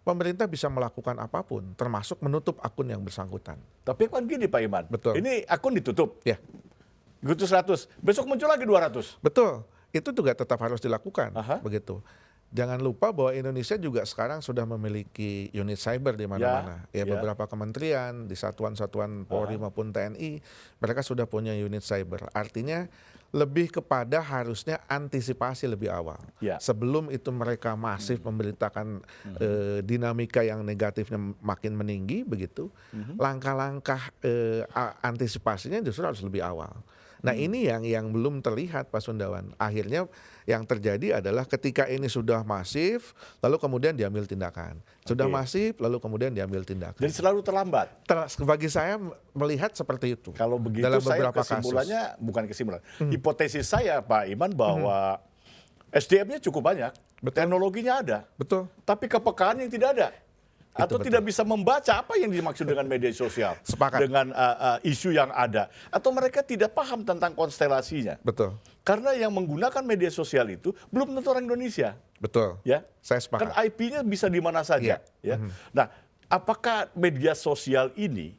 Pemerintah bisa melakukan apapun, termasuk menutup akun yang bersangkutan. Tapi kan gini Pak Iman, Betul. ini akun ditutup, Ya, gitu 100, besok muncul lagi 200. betul. Itu juga tetap harus dilakukan, Aha. begitu. Jangan lupa bahwa Indonesia juga sekarang sudah memiliki unit cyber di mana-mana. Ya, beberapa kementerian, di satuan-satuan Polri maupun TNI, mereka sudah punya unit cyber. Artinya lebih kepada harusnya antisipasi lebih awal. Ya. Sebelum itu mereka masif memberitakan dinamika yang negatifnya makin meninggi, begitu. Langkah-langkah antisipasinya justru harus lebih awal. Nah ini yang belum terlihat Pak Sundawan. Akhirnya yang terjadi adalah ketika ini sudah masif, lalu kemudian diambil tindakan. Sudah masif, lalu kemudian diambil tindakan. Jadi selalu terlambat. Bagi saya melihat seperti itu. Kalau begitu dalam saya beberapa kesimpulannya, bukan kesimpulan, hipotesis saya Pak Iman bahwa SDM-nya cukup banyak, teknologinya ada, Betul. tapi kepekaan yang tidak ada. Atau betul. tidak bisa membaca apa yang dimaksud dengan media sosial, Sepakat. dengan isu yang ada, atau mereka tidak paham tentang konstelasinya. Betul. Karena yang menggunakan media sosial itu belum tentu orang Indonesia, Betul. ya. Saya Kan sepakat. IP-nya bisa di mana saja, ya. Nah, apakah media sosial ini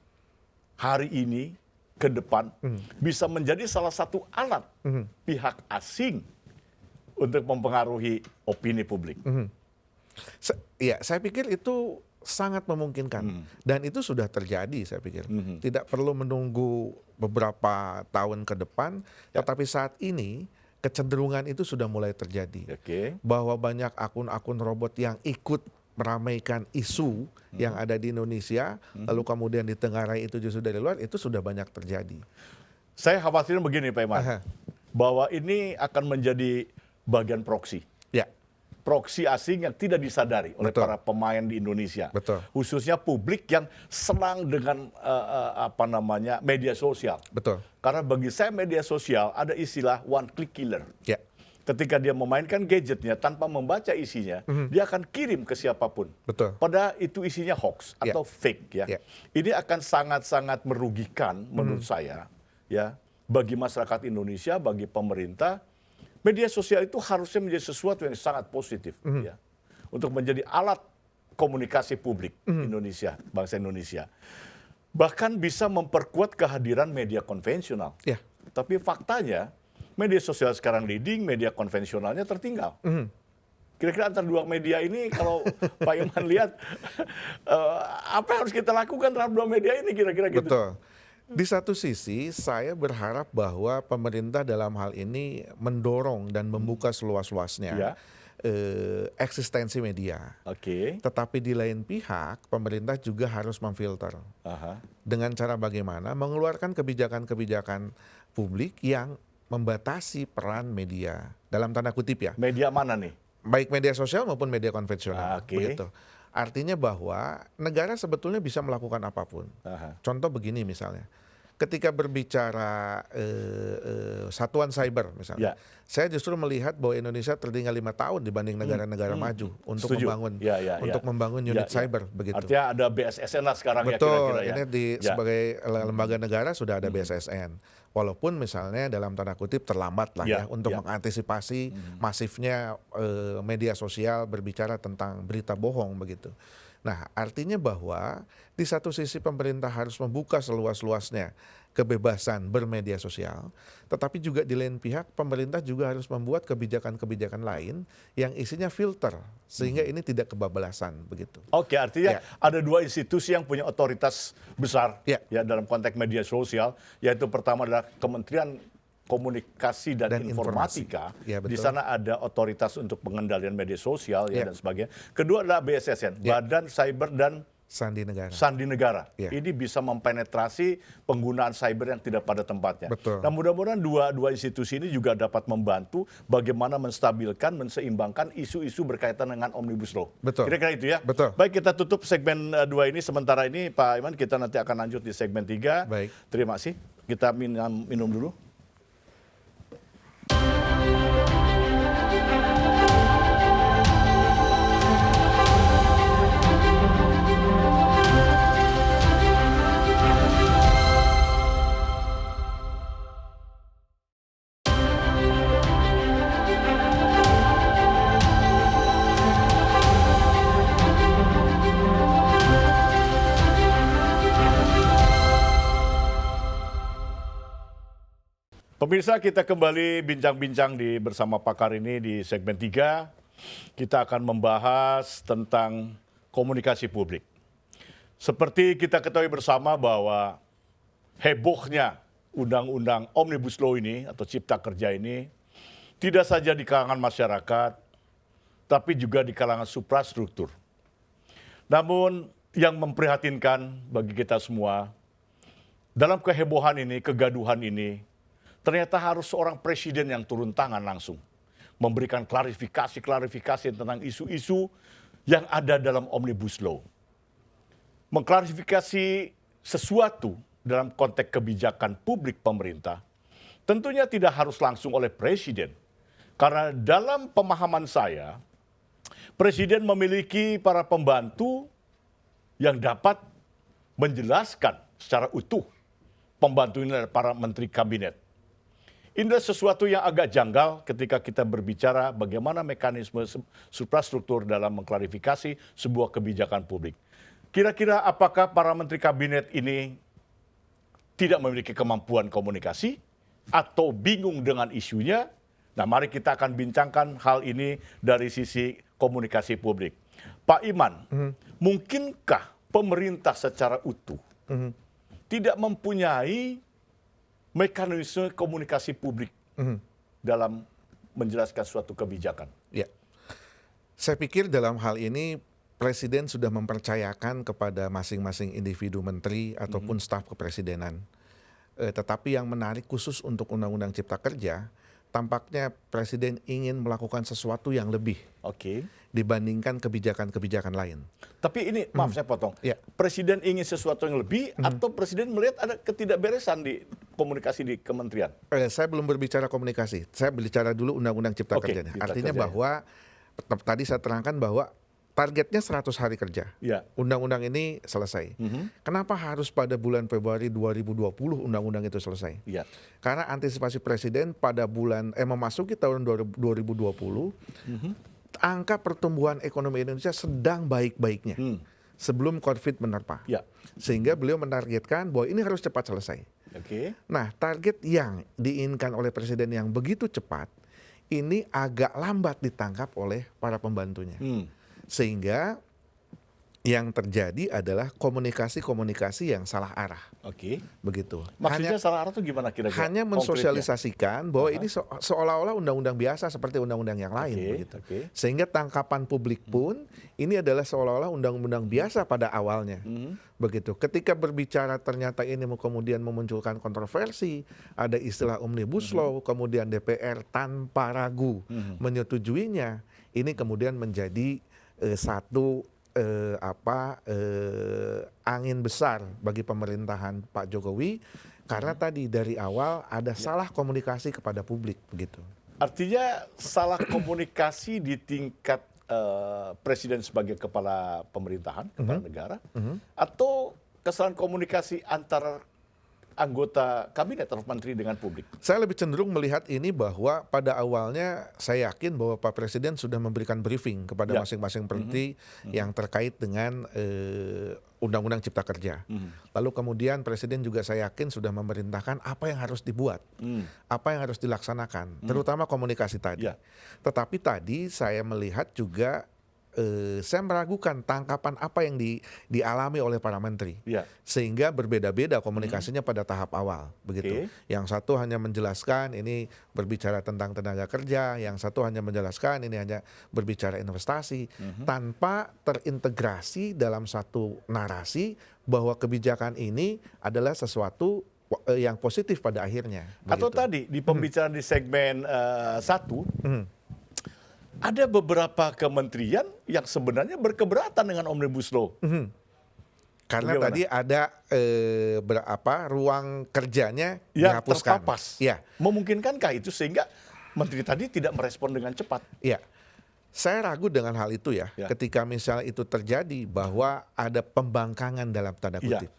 hari ini ke depan bisa menjadi salah satu alat pihak asing untuk mempengaruhi opini publik? Saya pikir itu sangat memungkinkan dan itu sudah terjadi saya pikir. Tidak perlu menunggu beberapa tahun ke depan, tetapi saat ini kecenderungan itu sudah mulai terjadi. Oke. Bahwa banyak akun-akun robot yang ikut meramaikan isu yang ada di Indonesia, lalu kemudian ditengarai itu justru dari luar, itu sudah banyak terjadi. Saya khawatir begini Pak Iman, Aha. bahwa ini akan menjadi bagian proksi. Ya, Proksi asing yang tidak disadari oleh Betul. para pemain di Indonesia, Betul. khususnya publik yang senang dengan media sosial. betul. Karena bagi saya media sosial ada istilah one click killer. Ya, Ketika dia memainkan gadgetnya tanpa membaca isinya, dia akan kirim ke siapapun. betul. Padahal itu isinya hoax Ya. atau fake ya. Ya. Ini akan sangat-sangat merugikan menurut saya ya bagi masyarakat Indonesia, bagi pemerintah. Media sosial itu harusnya menjadi sesuatu yang sangat positif ya. Untuk menjadi alat komunikasi publik Indonesia, bangsa Indonesia. Bahkan bisa memperkuat kehadiran media konvensional. Ya. Tapi faktanya media sosial sekarang leading, media konvensionalnya tertinggal. Kira-kira antara dua media ini kalau Pak Iman lihat apa yang harus kita lakukan terhadap dua media ini kira-kira gitu. Betul. Di satu sisi, saya berharap bahwa pemerintah dalam hal ini mendorong dan membuka seluas-luasnya Ya. eksistensi media. Oke. Tetapi di lain pihak, pemerintah juga harus memfilter. Aha. Dengan cara bagaimana? Mengeluarkan kebijakan-kebijakan publik yang membatasi peran media. Dalam tanda kutip ya. Media mana nih? Baik media sosial maupun media konvensional. Oke. Begitu. Artinya bahwa negara sebetulnya bisa melakukan apapun. Aha. Contoh begini misalnya, ketika berbicara satuan cyber misalnya, Ya. saya justru melihat bahwa Indonesia tertinggal 5 tahun dibanding negara-negara maju untuk Setuju. membangun Ya. membangun unit cyber begitu. Artinya ada BSSN lah sekarang ya Betul, kira-kira ya. ini Ya. sebagai lembaga negara sudah ada BSSN. Walaupun misalnya dalam tanda kutip terlambat lah ya untuk mengantisipasi masifnya media sosial berbicara tentang berita bohong begitu. Nah, artinya bahwa di satu sisi pemerintah harus membuka seluas-luasnya kebebasan bermedia sosial, tetapi juga di lain pihak pemerintah juga harus membuat kebijakan-kebijakan lain yang isinya filter sehingga ini tidak kebablasan begitu. Oke, artinya Ya. ada dua institusi yang punya otoritas besar Ya. dalam konteks media sosial, yaitu pertama adalah Kementerian Komunikasi dan Informatika. Ya, Di betul. sana ada otoritas untuk pengendalian media sosial Ya. dan sebagainya. Kedua adalah BSSN, Ya. Badan Cyber dan Sandi negara. Sandi Negara. Ya. Ini bisa mempenetrasi penggunaan cyber yang tidak pada tempatnya. Betul. Nah, mudah-mudahan dua institusi ini juga dapat membantu bagaimana menstabilkan, menseimbangkan isu-isu berkaitan dengan Omnibus Law. Betul. Kira-kira itu ya. Betul. Baik, kita tutup segmen 2 ini sementara ini, Pak Iman. Kita nanti akan lanjut di segmen 3. Baik. Terima kasih. Kita minum dulu. Pemirsa, kita kembali bincang-bincang bersama pakar ini di segmen 3. Kita akan membahas tentang komunikasi publik. Seperti kita ketahui bersama bahwa hebohnya undang-undang Omnibus Law ini atau Cipta Kerja ini tidak saja di kalangan masyarakat, tapi juga di kalangan suprastruktur. Namun yang memprihatinkan bagi kita semua, dalam kehebohan ini, kegaduhan ini, ternyata harus seorang presiden yang turun tangan langsung. Memberikan klarifikasi tentang isu-isu yang ada dalam Omnibus Law. Mengklarifikasi sesuatu dalam konteks kebijakan publik pemerintah, tentunya tidak harus langsung oleh presiden. Karena dalam pemahaman saya, presiden memiliki para pembantu yang dapat menjelaskan secara utuh. Pembantu ini adalah para menteri kabinet. Ini adalah sesuatu yang agak janggal ketika kita berbicara bagaimana mekanisme suprastruktur dalam mengklarifikasi sebuah kebijakan publik. Kira-kira apakah para menteri kabinet ini tidak memiliki kemampuan komunikasi atau bingung dengan isunya? Nah, mari kita akan bincangkan hal ini dari sisi komunikasi publik. Pak Iman, mungkinkah pemerintah secara utuh tidak mempunyai mekanisme komunikasi publik dalam menjelaskan suatu kebijakan? Ya, saya pikir dalam hal ini Presiden sudah mempercayakan kepada masing-masing individu menteri ataupun staf kepresidenan. Tetapi yang menarik khusus untuk Undang-Undang Cipta Kerja, tampaknya Presiden ingin melakukan sesuatu yang lebih dibandingkan kebijakan-kebijakan lain. Tapi ini, maaf saya potong, Presiden ingin sesuatu yang lebih atau Presiden melihat ada ketidakberesan di komunikasi di kementerian? Saya belum berbicara komunikasi, saya berbicara dulu Undang-Undang Cipta Kerjanya. Artinya bahwa, tadi saya terangkan bahwa targetnya 100 hari kerja. Undang-undang ini selesai. Kenapa harus pada bulan Februari 2020 undang-undang itu selesai? Karena antisipasi Presiden pada memasuki tahun 2020, angka pertumbuhan ekonomi Indonesia sedang baik-baiknya sebelum COVID menerpa. Sehingga beliau menargetkan bahwa ini harus cepat selesai. Nah, target yang diinginkan oleh Presiden yang begitu cepat, ini agak lambat ditangkap oleh para pembantunya. Sehingga yang terjadi adalah komunikasi-komunikasi yang salah arah. Begitu. Maksudnya salah arah itu gimana kira-kira? Hanya mensosialisasikan bahwa ini seolah-olah undang-undang biasa seperti undang-undang yang lain. Begitu. Sehingga tangkapan publik pun ini adalah seolah-olah undang-undang biasa pada awalnya. Begitu. Ketika berbicara ternyata ini kemudian memunculkan kontroversi, ada istilah Omnibus Law, kemudian DPR tanpa ragu menyetujuinya, ini kemudian menjadi satu angin besar bagi pemerintahan Pak Jokowi karena tadi dari awal ada salah komunikasi kepada publik begitu. Artinya salah komunikasi di tingkat presiden sebagai kepala pemerintahan, kepala negara, atau kesalahan komunikasi antara anggota kabinet atau menteri dengan publik? Saya lebih cenderung melihat ini bahwa pada awalnya saya yakin bahwa Pak Presiden sudah memberikan briefing kepada masing-masing menteri yang terkait dengan Undang-Undang Cipta Kerja. Lalu kemudian Presiden juga saya yakin sudah memerintahkan apa yang harus dibuat, apa yang harus dilaksanakan, terutama komunikasi tadi. Tetapi tadi saya melihat juga saya meragukan tangkapan apa yang dialami oleh para menteri, sehingga berbeda-beda komunikasinya pada tahap awal, begitu. Yang satu hanya menjelaskan ini berbicara tentang tenaga kerja, yang satu hanya menjelaskan ini hanya berbicara investasi, tanpa terintegrasi dalam satu narasi bahwa kebijakan ini adalah sesuatu yang positif pada akhirnya. Atau begitu. tadi di pembicaraan di segmen 1, ada beberapa kementerian yang sebenarnya berkeberatan dengan Omnibus Law. Karena bagaimana? tadi ada ruang kerjanya yang dihapuskan. terpapas. Ya. Memungkinkankah itu sehingga menteri tadi tidak merespon dengan cepat? Ya. Saya ragu dengan hal itu ya. Ketika misalnya itu terjadi bahwa ada pembangkangan dalam tanda kutip.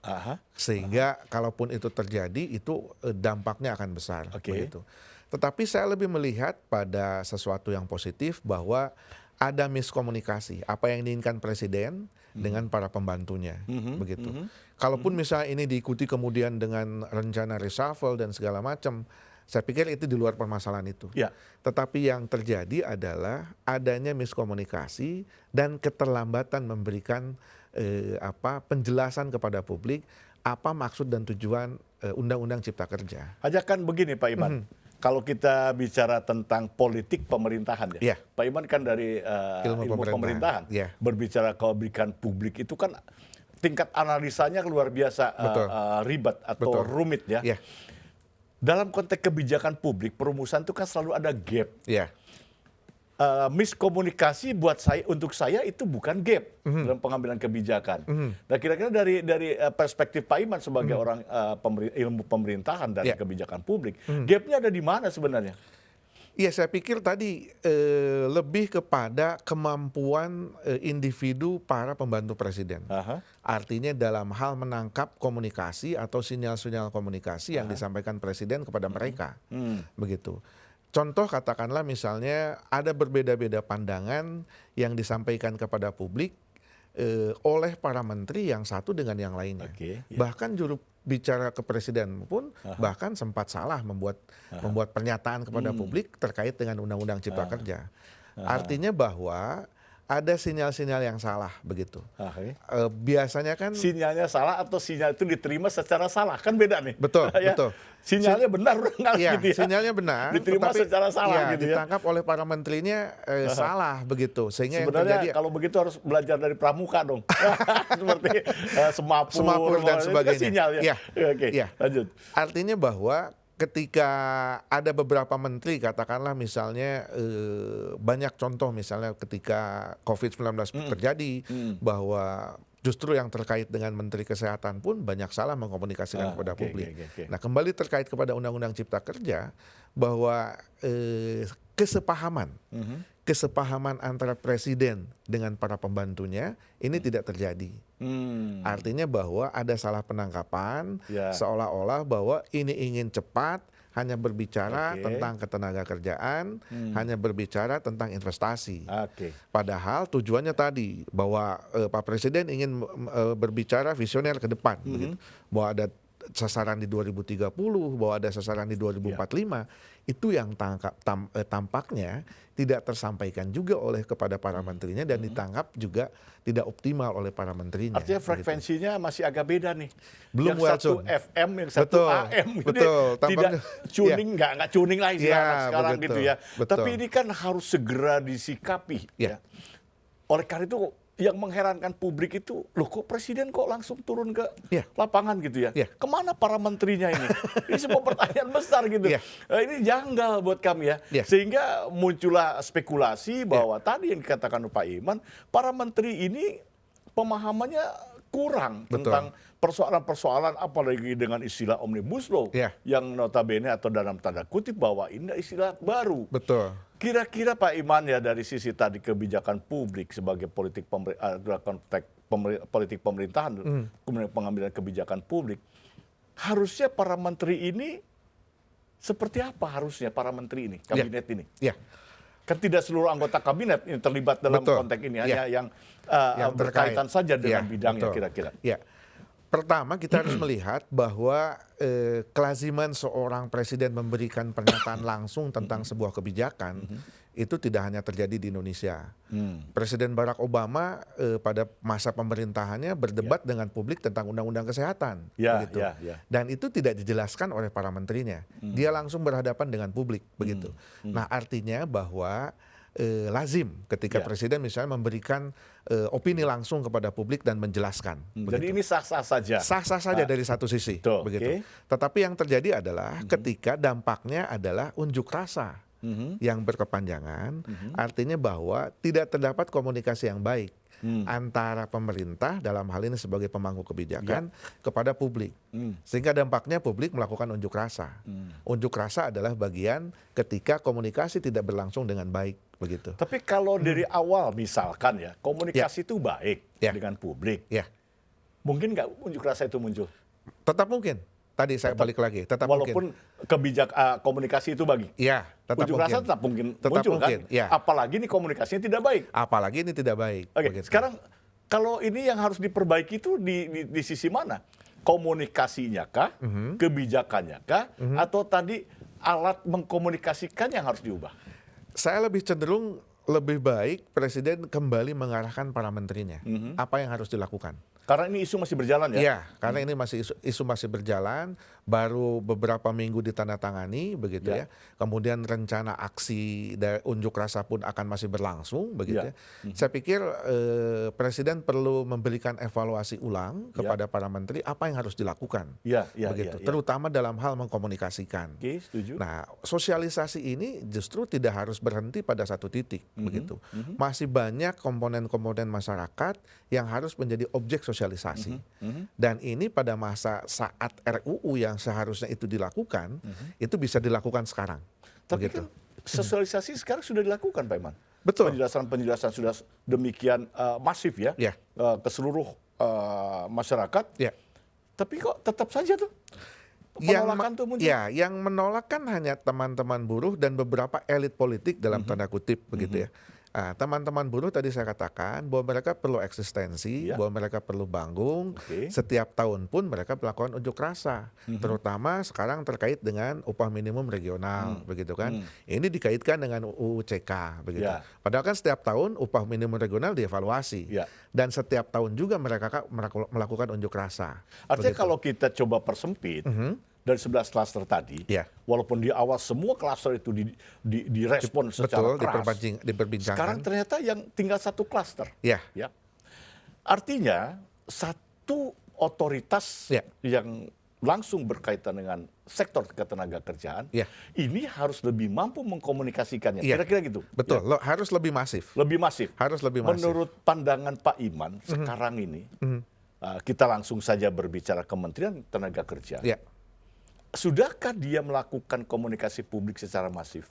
Sehingga kalaupun itu terjadi itu dampaknya akan besar. Begitu. Tetapi saya lebih melihat pada sesuatu yang positif bahwa ada miskomunikasi apa yang diinginkan presiden dengan para pembantunya, begitu. Kalaupun misalnya ini diikuti kemudian dengan rencana reshuffle dan segala macam, Saya pikir itu di luar permasalahan itu. Ya. Tetapi yang terjadi adalah adanya miskomunikasi dan keterlambatan memberikan penjelasan kepada publik apa maksud dan tujuan Undang-Undang Cipta Kerja. Hanya kan begini Pak Iman, kalau kita bicara tentang politik pemerintahan Iya. Pak Iman kan dari Ilmu ilmu pemerintahan, Iya. berbicara kebijakan publik itu kan tingkat analisanya luar biasa Betul. ribet atau Betul. rumit ya. Iya. Dalam konteks kebijakan publik, perumusan itu kan selalu ada gap. Iya. Miskomunikasi untuk saya itu bukan gap dalam pengambilan kebijakan. Nah kira-kira dari perspektif Pak Iman sebagai orang ilmu pemerintahan dan Ya. kebijakan publik, gapnya ada di mana sebenarnya? Iya, saya pikir tadi lebih kepada kemampuan individu para pembantu presiden. Aha. Artinya dalam hal menangkap komunikasi atau sinyal-sinyal komunikasi yang disampaikan presiden kepada mereka. Begitu. Contoh katakanlah misalnya ada berbeda-beda pandangan yang disampaikan kepada publik oleh para menteri yang satu dengan yang lainnya. Oke, ya. Bahkan juru bicara kepresiden pun bahkan sempat salah membuat pernyataan kepada publik terkait dengan Undang-Undang Cipta Kerja. Artinya bahwa ada sinyal-sinyal yang salah begitu. Biasanya kan Sinyalnya salah atau sinyal itu diterima secara salah, kan beda nih. Betul, Ya. betul. Sinyalnya benar nggak Iya, gitu ya? sinyalnya benar, Diterima tetapi secara salah gitu ya. ditangkap oleh para menterinya salah begitu, sehingga yang Sebenarnya terjadi kalau begitu harus belajar dari pramuka dong. Seperti semapur Semapur dan itu kan sebagainya. sinyal ya. Iya, Oke, iya. lanjut. Artinya bahwa ketika ada beberapa menteri, katakanlah misalnya banyak contoh misalnya ketika COVID-19 terjadi, bahwa justru yang terkait dengan Menteri Kesehatan pun banyak salah mengkomunikasikan kepada oke, publik. oke. Nah kembali terkait kepada Undang-Undang Cipta Kerja, bahwa kesepahaman antara presiden dengan para pembantunya ini tidak terjadi. Artinya bahwa ada salah penangkapan, Ya. seolah-olah bahwa ini ingin cepat, hanya berbicara Oke. tentang ketenaga kerjaan, hanya berbicara tentang investasi. Oke. Padahal tujuannya tadi bahwa Pak Presiden ingin berbicara visioner ke depan, begitu. Bahwa ada sasaran di 2030, bahwa ada sasaran di 2045, itu yang tampaknya tidak tersampaikan juga kepada para menterinya dan ditangkap juga tidak optimal oleh para menterinya. Artinya begitu. frekuensinya masih agak beda nih. Belum yang well satu tuned. FM, yang satu Betul, AM. Gitu. betul. Tidak Tampaknya- tuning, nggak tuning lah sekarang begitu, gitu ya. betul. Tapi ini kan harus segera disikapi. Ya. Ya. Oleh karena itu yang mengherankan publik itu, loh kok presiden kok langsung turun ke Ya. lapangan gitu ya? Ya. Kemana para menterinya ini? Ini sebuah pertanyaan besar gitu. Ya. Ini janggal buat kami ya. Ya. Sehingga muncullah spekulasi bahwa tadi yang dikatakan Pak Iman, para menteri ini pemahamannya kurang Betul. tentang persoalan-persoalan, apalagi dengan istilah Omnibus Law Ya. yang notabene atau dalam tanda kutip bahwa ini istilah baru. Betul. Kira-kira Pak Iman ya dari sisi tadi kebijakan publik sebagai politik politik pemerintahan, kemudian pengambilan kebijakan publik, harusnya para menteri ini seperti apa harusnya para menteri ini, kabinet ini? Ya. Kan tidak seluruh anggota kabinet ini terlibat dalam Betul. konteks ini, Ya. hanya yang Yang berkaitan terkait. saja dengan Ya, bidangnya betul. kira-kira. Ya. Pertama kita harus melihat bahwa kelaziman seorang presiden memberikan pernyataan langsung tentang sebuah kebijakan itu tidak hanya terjadi di Indonesia. Presiden Barack Obama pada masa pemerintahannya berdebat dengan publik tentang undang-undang kesehatan, Ya, begitu. ya. Dan itu tidak dijelaskan oleh para menterinya. Dia langsung berhadapan dengan publik, begitu. Nah, artinya bahwa lazim ketika Ya. presiden misalnya memberikan opini langsung kepada publik dan menjelaskan. Jadi begitu. ini sah-sah saja. Sah-sah saja dari satu sisi, Betul, begitu. oke. Tetapi yang terjadi adalah ketika dampaknya adalah unjuk rasa yang berkepanjangan, artinya bahwa tidak terdapat komunikasi yang baik antara pemerintah dalam hal ini sebagai pemangku kebijakan kepada publik, sehingga dampaknya publik melakukan unjuk rasa. Unjuk rasa adalah bagian ketika komunikasi tidak berlangsung dengan baik, begitu. Tapi kalau dari awal misalkan ya, komunikasi itu baik Ya. dengan publik, Ya, mungkin nggak unjuk rasa itu muncul? tetap mungkin. Tadi saya balik lagi, tetap Walaupun mungkin. komunikasi itu bagi. Ya, tetap Unjuk mungkin. rasa tetap mungkin Tetap muncul mungkin, kan? ya. Apalagi ini komunikasinya tidak baik. Apalagi ini tidak baik. Oke, begitu. sekarang kalau ini yang harus diperbaiki itu di sisi mana? Komunikasinya kah, kebijakannya kah, atau tadi alat mengkomunikasikan yang harus diubah? Saya lebih cenderung lebih baik Presiden kembali mengarahkan para menterinya. Apa yang harus dilakukan? Karena ini isu masih berjalan ya? Iya, karena ini masih isu masih berjalan, baru beberapa minggu ditandatangani begitu ya. Kemudian rencana aksi unjuk rasa pun akan masih berlangsung begitu ya. Saya pikir Presiden perlu memberikan evaluasi ulang kepada para menteri apa yang harus dilakukan. Begitu. Terutama dalam hal mengkomunikasikan. Oke, setuju. Nah, sosialisasi ini justru tidak harus berhenti pada satu titik begitu. Masih banyak komponen-komponen masyarakat yang harus menjadi objek sosialisasi. Dan ini pada masa saat RUU yang seharusnya itu dilakukan, itu bisa dilakukan sekarang. Tapi kan sosialisasi sekarang sudah dilakukan, Pak Iman. Betul. Penjelasan sudah demikian masif ya, ke seluruh masyarakat. Tapi kok tetap saja tuh penolakan tuh muncul. Yang menolak kan hanya teman-teman buruh dan beberapa elit politik dalam tanda kutip begitu ya. Teman-teman buruh tadi saya katakan bahwa mereka perlu eksistensi, bahwa mereka perlu bangung. Setiap tahun pun mereka melakukan unjuk rasa, terutama sekarang terkait dengan upah minimum regional, begitu kan? Ini dikaitkan dengan UU CK, begitu. Padahal kan setiap tahun upah minimum regional dievaluasi, dan setiap tahun juga mereka melakukan unjuk rasa. Artinya begitu. Kalau kita coba persempit. Dari 11 klaster tadi, walaupun di awal semua klaster itu direspon secara keras, diperbincangkan. Sekarang ternyata yang tinggal satu klaster. Ya. Artinya satu otoritas yang langsung berkaitan dengan sektor ketenaga kerjaan, ini harus lebih mampu mengkomunikasikannya. Kira-kira gitu. Betul, harus lebih masif. Lebih masif. Harus lebih masif. Menurut pandangan Pak Iman, sekarang ini, kita langsung saja berbicara Kementerian Tenaga Kerja. Sudahkah dia melakukan komunikasi publik secara masif?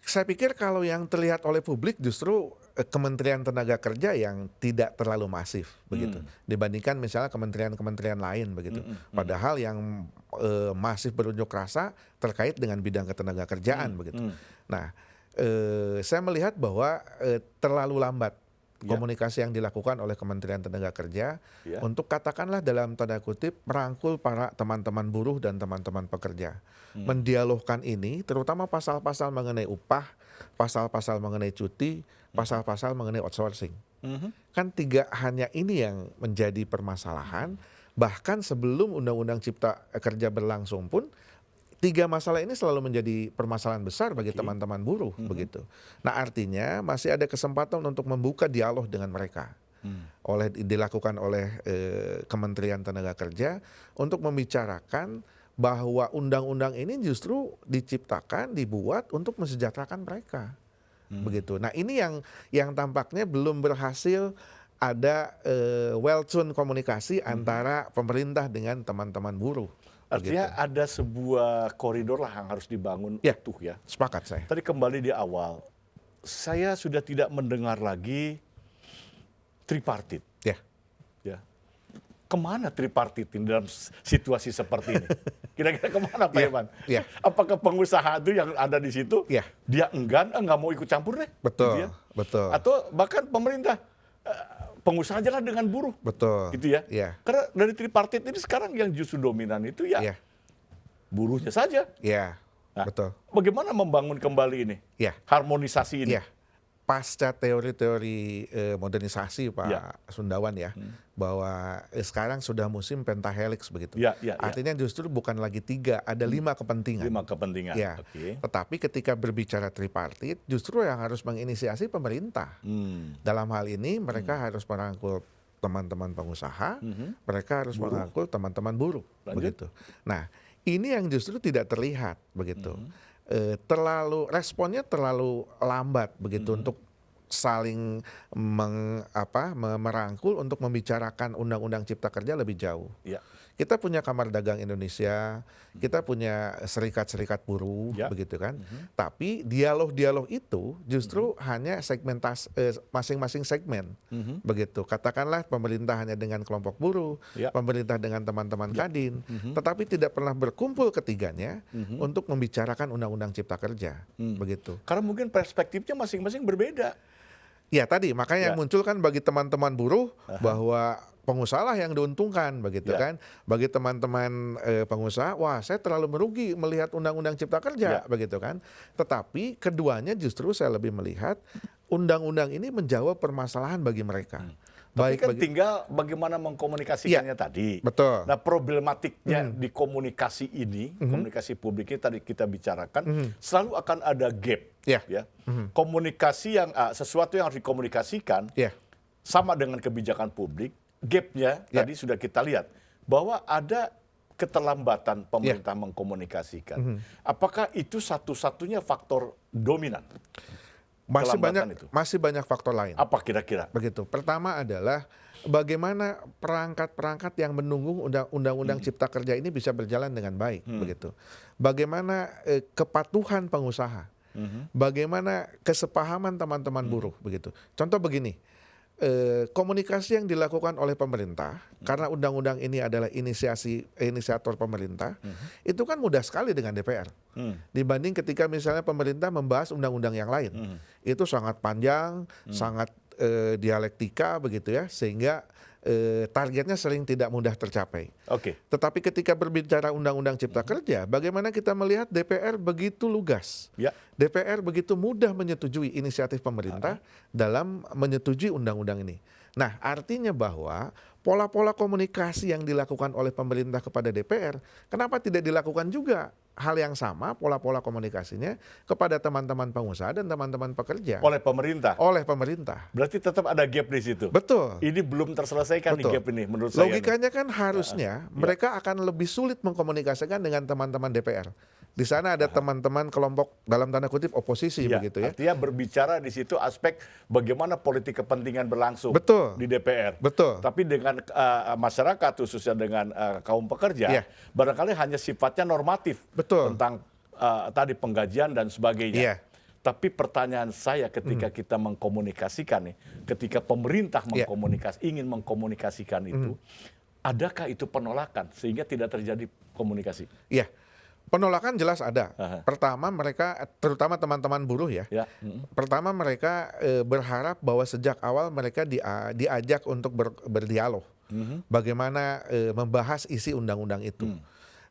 Saya pikir kalau yang terlihat oleh publik justru Kementerian Tenaga Kerja yang tidak terlalu masif begitu dibandingkan misalnya kementerian-kementerian lain begitu. Padahal yang masif berunjuk rasa terkait dengan bidang ketenaga kerjaan begitu. Nah, saya melihat bahwa terlalu lambat komunikasi yang dilakukan oleh Kementerian Tenaga Kerja untuk katakanlah dalam tanda kutip merangkul para teman-teman buruh dan teman-teman pekerja. Mendialogkan ini terutama pasal-pasal mengenai upah, pasal-pasal mengenai cuti, pasal-pasal mengenai outsourcing. Kan hanya ini yang menjadi permasalahan. Bahkan sebelum Undang-Undang Cipta Kerja berlangsung pun 3 masalah ini selalu menjadi permasalahan besar bagi teman-teman buruh begitu. Nah, artinya masih ada kesempatan untuk membuka dialog dengan mereka. Dilakukan oleh Kementerian Tenaga Kerja untuk membicarakan bahwa undang-undang ini justru diciptakan, dibuat untuk mensejahterakan mereka. Begitu. Nah, ini yang tampaknya belum berhasil ada well-tuned komunikasi antara pemerintah dengan teman-teman buruh. Artinya ada sebuah koridor lah yang harus dibangun utuh ya. Sepakat saya. Tadi kembali di awal, saya sudah tidak mendengar lagi tripartit. Kemana tripartit ini dalam situasi seperti ini? Kira-kira kemana Pak Iman? Apakah pengusaha itu yang ada di situ, dia enggan, nggak mau ikut campur deh? Betul, gitu ya? betul. Atau bahkan pemerintah, pengusaha aja lah dengan buruh. Betul. Gitu ya. Karena dari tripartit ini sekarang yang justru dominan itu buruhnya saja. Nah, betul. Bagaimana membangun kembali ini? Harmonisasi ini? Pasca teori-teori modernisasi Pak Sundawan bahwa sekarang sudah musim pentahelix begitu. Artinya justru bukan lagi 3, ada 5 kepentingan. 5 kepentingan. Tetapi ketika berbicara tripartit, justru yang harus menginisiasi pemerintah. Dalam hal ini mereka harus merangkul teman-teman pengusaha, mereka harus merangkul teman-teman buruh. Begitu. Nah, ini yang justru tidak terlihat begitu. Responnya terlalu lambat begitu untuk saling merangkul untuk membicarakan Undang-Undang Cipta Kerja lebih jauh. Kita punya Kamar Dagang Indonesia, kita punya serikat-serikat buruh, begitu kan. Tapi dialog-dialog itu justru hanya segmentasi masing-masing segmen, begitu. Katakanlah pemerintah hanya dengan kelompok buruh, pemerintah dengan teman-teman Kadin, tetapi tidak pernah berkumpul ketiganya untuk membicarakan Undang-Undang Cipta Kerja, begitu. Karena mungkin perspektifnya masing-masing berbeda. Tadi makanya yang muncul kan bagi teman-teman buruh bahwa pengusaha lah yang diuntungkan begitu Ya. kan. Bagi teman-teman pengusaha, wah saya terlalu merugi melihat undang-undang cipta kerja Ya. begitu kan. Tetapi keduanya justru saya lebih melihat undang-undang ini menjawab permasalahan bagi mereka. Tapi kan bagi tinggal bagaimana mengkomunikasikannya tadi. betul. Nah, problematiknya di komunikasi ini, komunikasi publik ini tadi kita bicarakan, selalu akan ada gap. Ya. Ya. Komunikasi yang sesuatu yang harus dikomunikasikan Ya. sama dengan kebijakan publik, gapnya tadi sudah kita lihat bahwa ada keterlambatan pemerintah mengkomunikasikan. Apakah itu satu-satunya faktor dominan? Kelambatan itu. Masih banyak faktor lain. Apa kira-kira? Begitu. Pertama adalah bagaimana perangkat-perangkat yang menunggu undang-undang cipta kerja ini bisa berjalan dengan baik, begitu. Bagaimana kepatuhan pengusaha, bagaimana kesepahaman teman-teman buruh, begitu. Contoh begini, komunikasi yang dilakukan oleh pemerintah karena undang-undang ini adalah inisiator pemerintah, itu kan mudah sekali dengan DPR. Dibanding ketika misalnya pemerintah membahas undang-undang yang lain, itu sangat panjang, sangat dialektika begitu ya, sehingga targetnya sering tidak mudah tercapai. Oke. Tetapi ketika berbicara undang-undang cipta kerja, bagaimana kita melihat DPR begitu lugas, Ya. DPR begitu mudah menyetujui inisiatif pemerintah dalam menyetujui undang-undang ini. Nah, artinya bahwa pola-pola komunikasi yang dilakukan oleh pemerintah kepada DPR, kenapa tidak dilakukan juga hal yang sama, pola-pola komunikasinya kepada teman-teman pengusaha dan teman-teman pekerja Oleh pemerintah. oleh pemerintah? Berarti tetap ada gap di situ. Betul. Ini belum terselesaikan nih Betul. gap ini menurut saya. Logikanya kan harusnya mereka akan lebih sulit mengkomunikasikan dengan teman-teman DPR. Di sana ada teman-teman kelompok dalam tanda kutip oposisi Ya, begitu ya. artinya berbicara di situ aspek bagaimana politik kepentingan berlangsung Betul. di DPR. Betul. Tapi dengan masyarakat khususnya dengan kaum pekerja, Ya. barangkali hanya sifatnya normatif Betul. tentang tadi penggajian dan sebagainya. Iya. Tapi pertanyaan saya ketika kita mengkomunikasikan nih, ketika pemerintah ingin mengkomunikasikan itu, adakah itu penolakan sehingga tidak terjadi komunikasi? Iya. Penolakan jelas ada. Aha. Pertama mereka, terutama teman-teman buruh ya. Ya. Pertama mereka berharap bahwa sejak awal mereka diajak untuk berdialog. Bagaimana membahas isi undang-undang itu.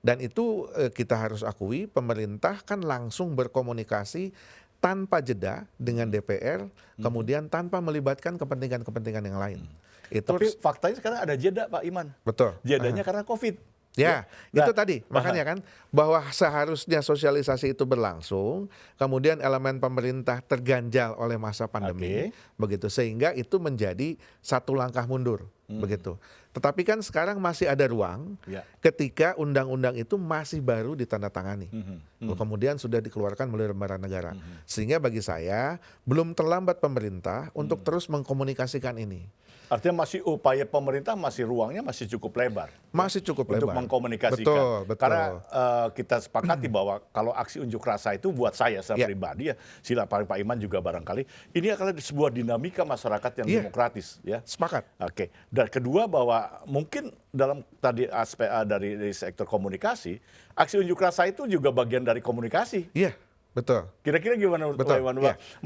Dan itu kita harus akui pemerintah kan langsung berkomunikasi tanpa jeda dengan DPR, kemudian tanpa melibatkan kepentingan-kepentingan yang lain. Itu Tapi faktanya sekarang ada jeda, Pak Iman. betul. Jedanya karena COVID. Ya, Nah, itu tadi. Makanya kan bahwa seharusnya sosialisasi itu berlangsung, kemudian elemen pemerintah terganjal oleh masa pandemi, begitu sehingga itu menjadi satu langkah mundur, begitu. Tetapi kan sekarang masih ada ruang ketika undang-undang itu masih baru ditandatangani. Kemudian sudah dikeluarkan melalui lembaran negara. Sehingga bagi saya belum terlambat pemerintah untuk terus mengkomunikasikan ini. Artinya masih upaya pemerintah ruangnya masih cukup lebar. Masih cukup untuk lebar. mengkomunikasikan. Betul. Karena kita sepakati bahwa kalau aksi unjuk rasa itu buat saya pribadi ya, sila Pak Iman juga barangkali, ini akan sebuah dinamika masyarakat yang demokratis. Ya. Sepakat. Oke. Dan kedua bahwa mungkin dalam tadi aspek dari sektor komunikasi, aksi unjuk rasa itu juga bagian dari komunikasi. Iya, betul. Kira-kira gimana menurut Pak Iman?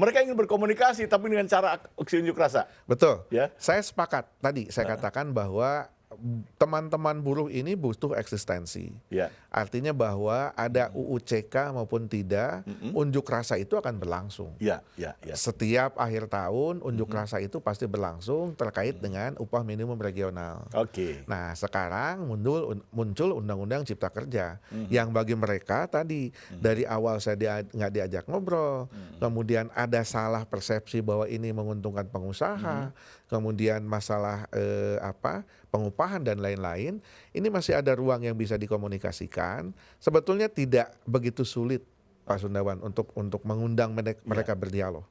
Mereka ingin berkomunikasi tapi dengan cara aksi unjuk rasa. Betul. Ya. Saya sepakat tadi saya katakan bahwa teman-teman buruh ini butuh eksistensi. Ya. Artinya bahwa ada UU CK maupun tidak, unjuk rasa itu akan berlangsung. Ya. Setiap akhir tahun unjuk rasa itu pasti berlangsung terkait dengan upah minimum regional. Oke. Nah sekarang muncul undang-undang cipta kerja yang bagi mereka tadi dari awal saya nggak diajak ngobrol, kemudian ada salah persepsi bahwa ini menguntungkan pengusaha, kemudian masalah pengupahan dan lain-lain, ini masih ada ruang yang bisa dikomunikasikan. Sebetulnya tidak begitu sulit Pak Sundawan untuk mengundang mereka berdialog.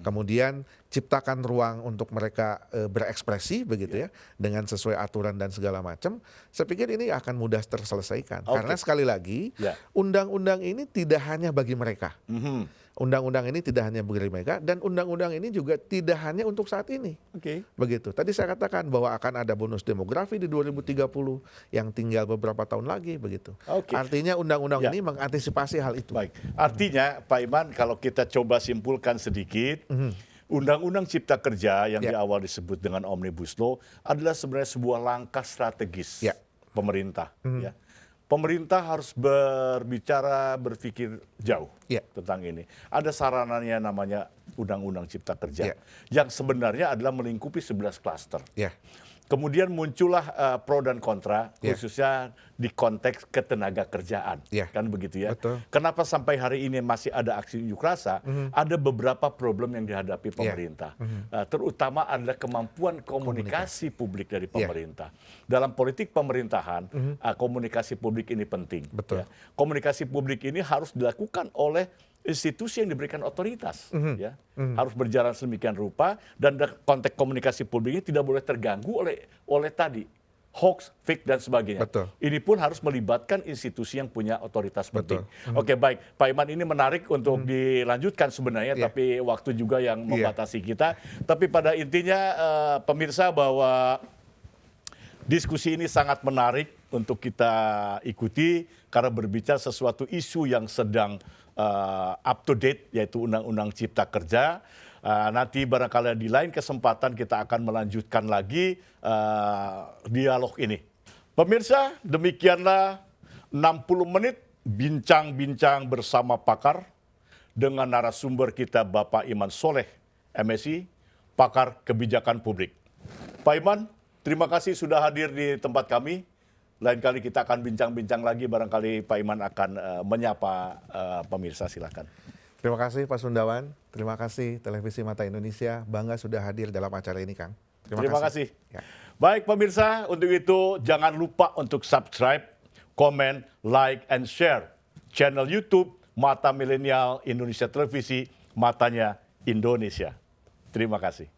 Kemudian ciptakan ruang untuk mereka berekspresi begitu ya dengan sesuai aturan dan segala macam. Saya pikir ini akan mudah terselesaikan. Karena sekali lagi undang-undang ini tidak hanya bagi mereka. Undang-undang ini tidak hanya bagi mereka dan undang-undang ini juga tidak hanya untuk saat ini. Begitu. Tadi saya katakan bahwa akan ada bonus demografi di 2030 yang tinggal beberapa tahun lagi begitu. Artinya undang-undang ini mengantisipasi hal itu. Baik. Artinya Pak Iman kalau kita coba simpulkan sedikit, Undang-Undang Cipta Kerja yang di Ya. awal disebut dengan Omnibus Law adalah sebenarnya sebuah langkah strategis Ya. pemerintah. Ya. Pemerintah harus berpikir jauh Ya. tentang ini. Ada sarananya namanya Undang-Undang Cipta Kerja Ya. yang sebenarnya adalah melingkupi 11 klaster. Ya. Kemudian muncullah pro dan kontra, Ya. khususnya di konteks ketenaga kerjaan, Ya. kan begitu ya. Betul. Kenapa sampai hari ini masih ada aksi unjuk rasa? Ada beberapa problem yang dihadapi pemerintah, terutama adalah kemampuan komunikasi publik dari pemerintah. Dalam politik pemerintahan, komunikasi publik ini penting. Betul. Ya. Komunikasi publik ini harus dilakukan oleh institusi yang diberikan otoritas, ya harus berjalan sedemikian rupa dan konteks komunikasi publik ini tidak boleh terganggu oleh tadi hoax, fake dan sebagainya. Betul. Ini pun harus melibatkan institusi yang punya otoritas penting. Betul. Oke, baik, Pak Iman, ini menarik untuk dilanjutkan sebenarnya, Iya. tapi waktu juga yang Iya. membatasi kita. Tapi pada intinya pemirsa bahwa diskusi ini sangat menarik untuk kita ikuti karena berbicara sesuatu isu yang sedang up to date, yaitu Undang-Undang Cipta Kerja. Nanti barangkali di lain kesempatan kita akan melanjutkan lagi dialog ini. Pemirsa, demikianlah 60 menit bincang-bincang bersama pakar dengan narasumber kita Bapak Iman Soleh, MSI, pakar kebijakan publik. Pak Iman, terima kasih sudah hadir di tempat kami. Lain kali kita akan bincang-bincang lagi, barangkali Pak Iman akan menyapa pemirsa, silakan. Terima kasih Pak Sundawan, terima kasih Televisi Mata Indonesia, bangga sudah hadir dalam acara ini, Kang. Terima kasih. Ya. Baik pemirsa, untuk itu jangan lupa untuk subscribe, komen, like, and share channel YouTube Mata Milenial Indonesia Televisi, Matanya Indonesia. Terima kasih.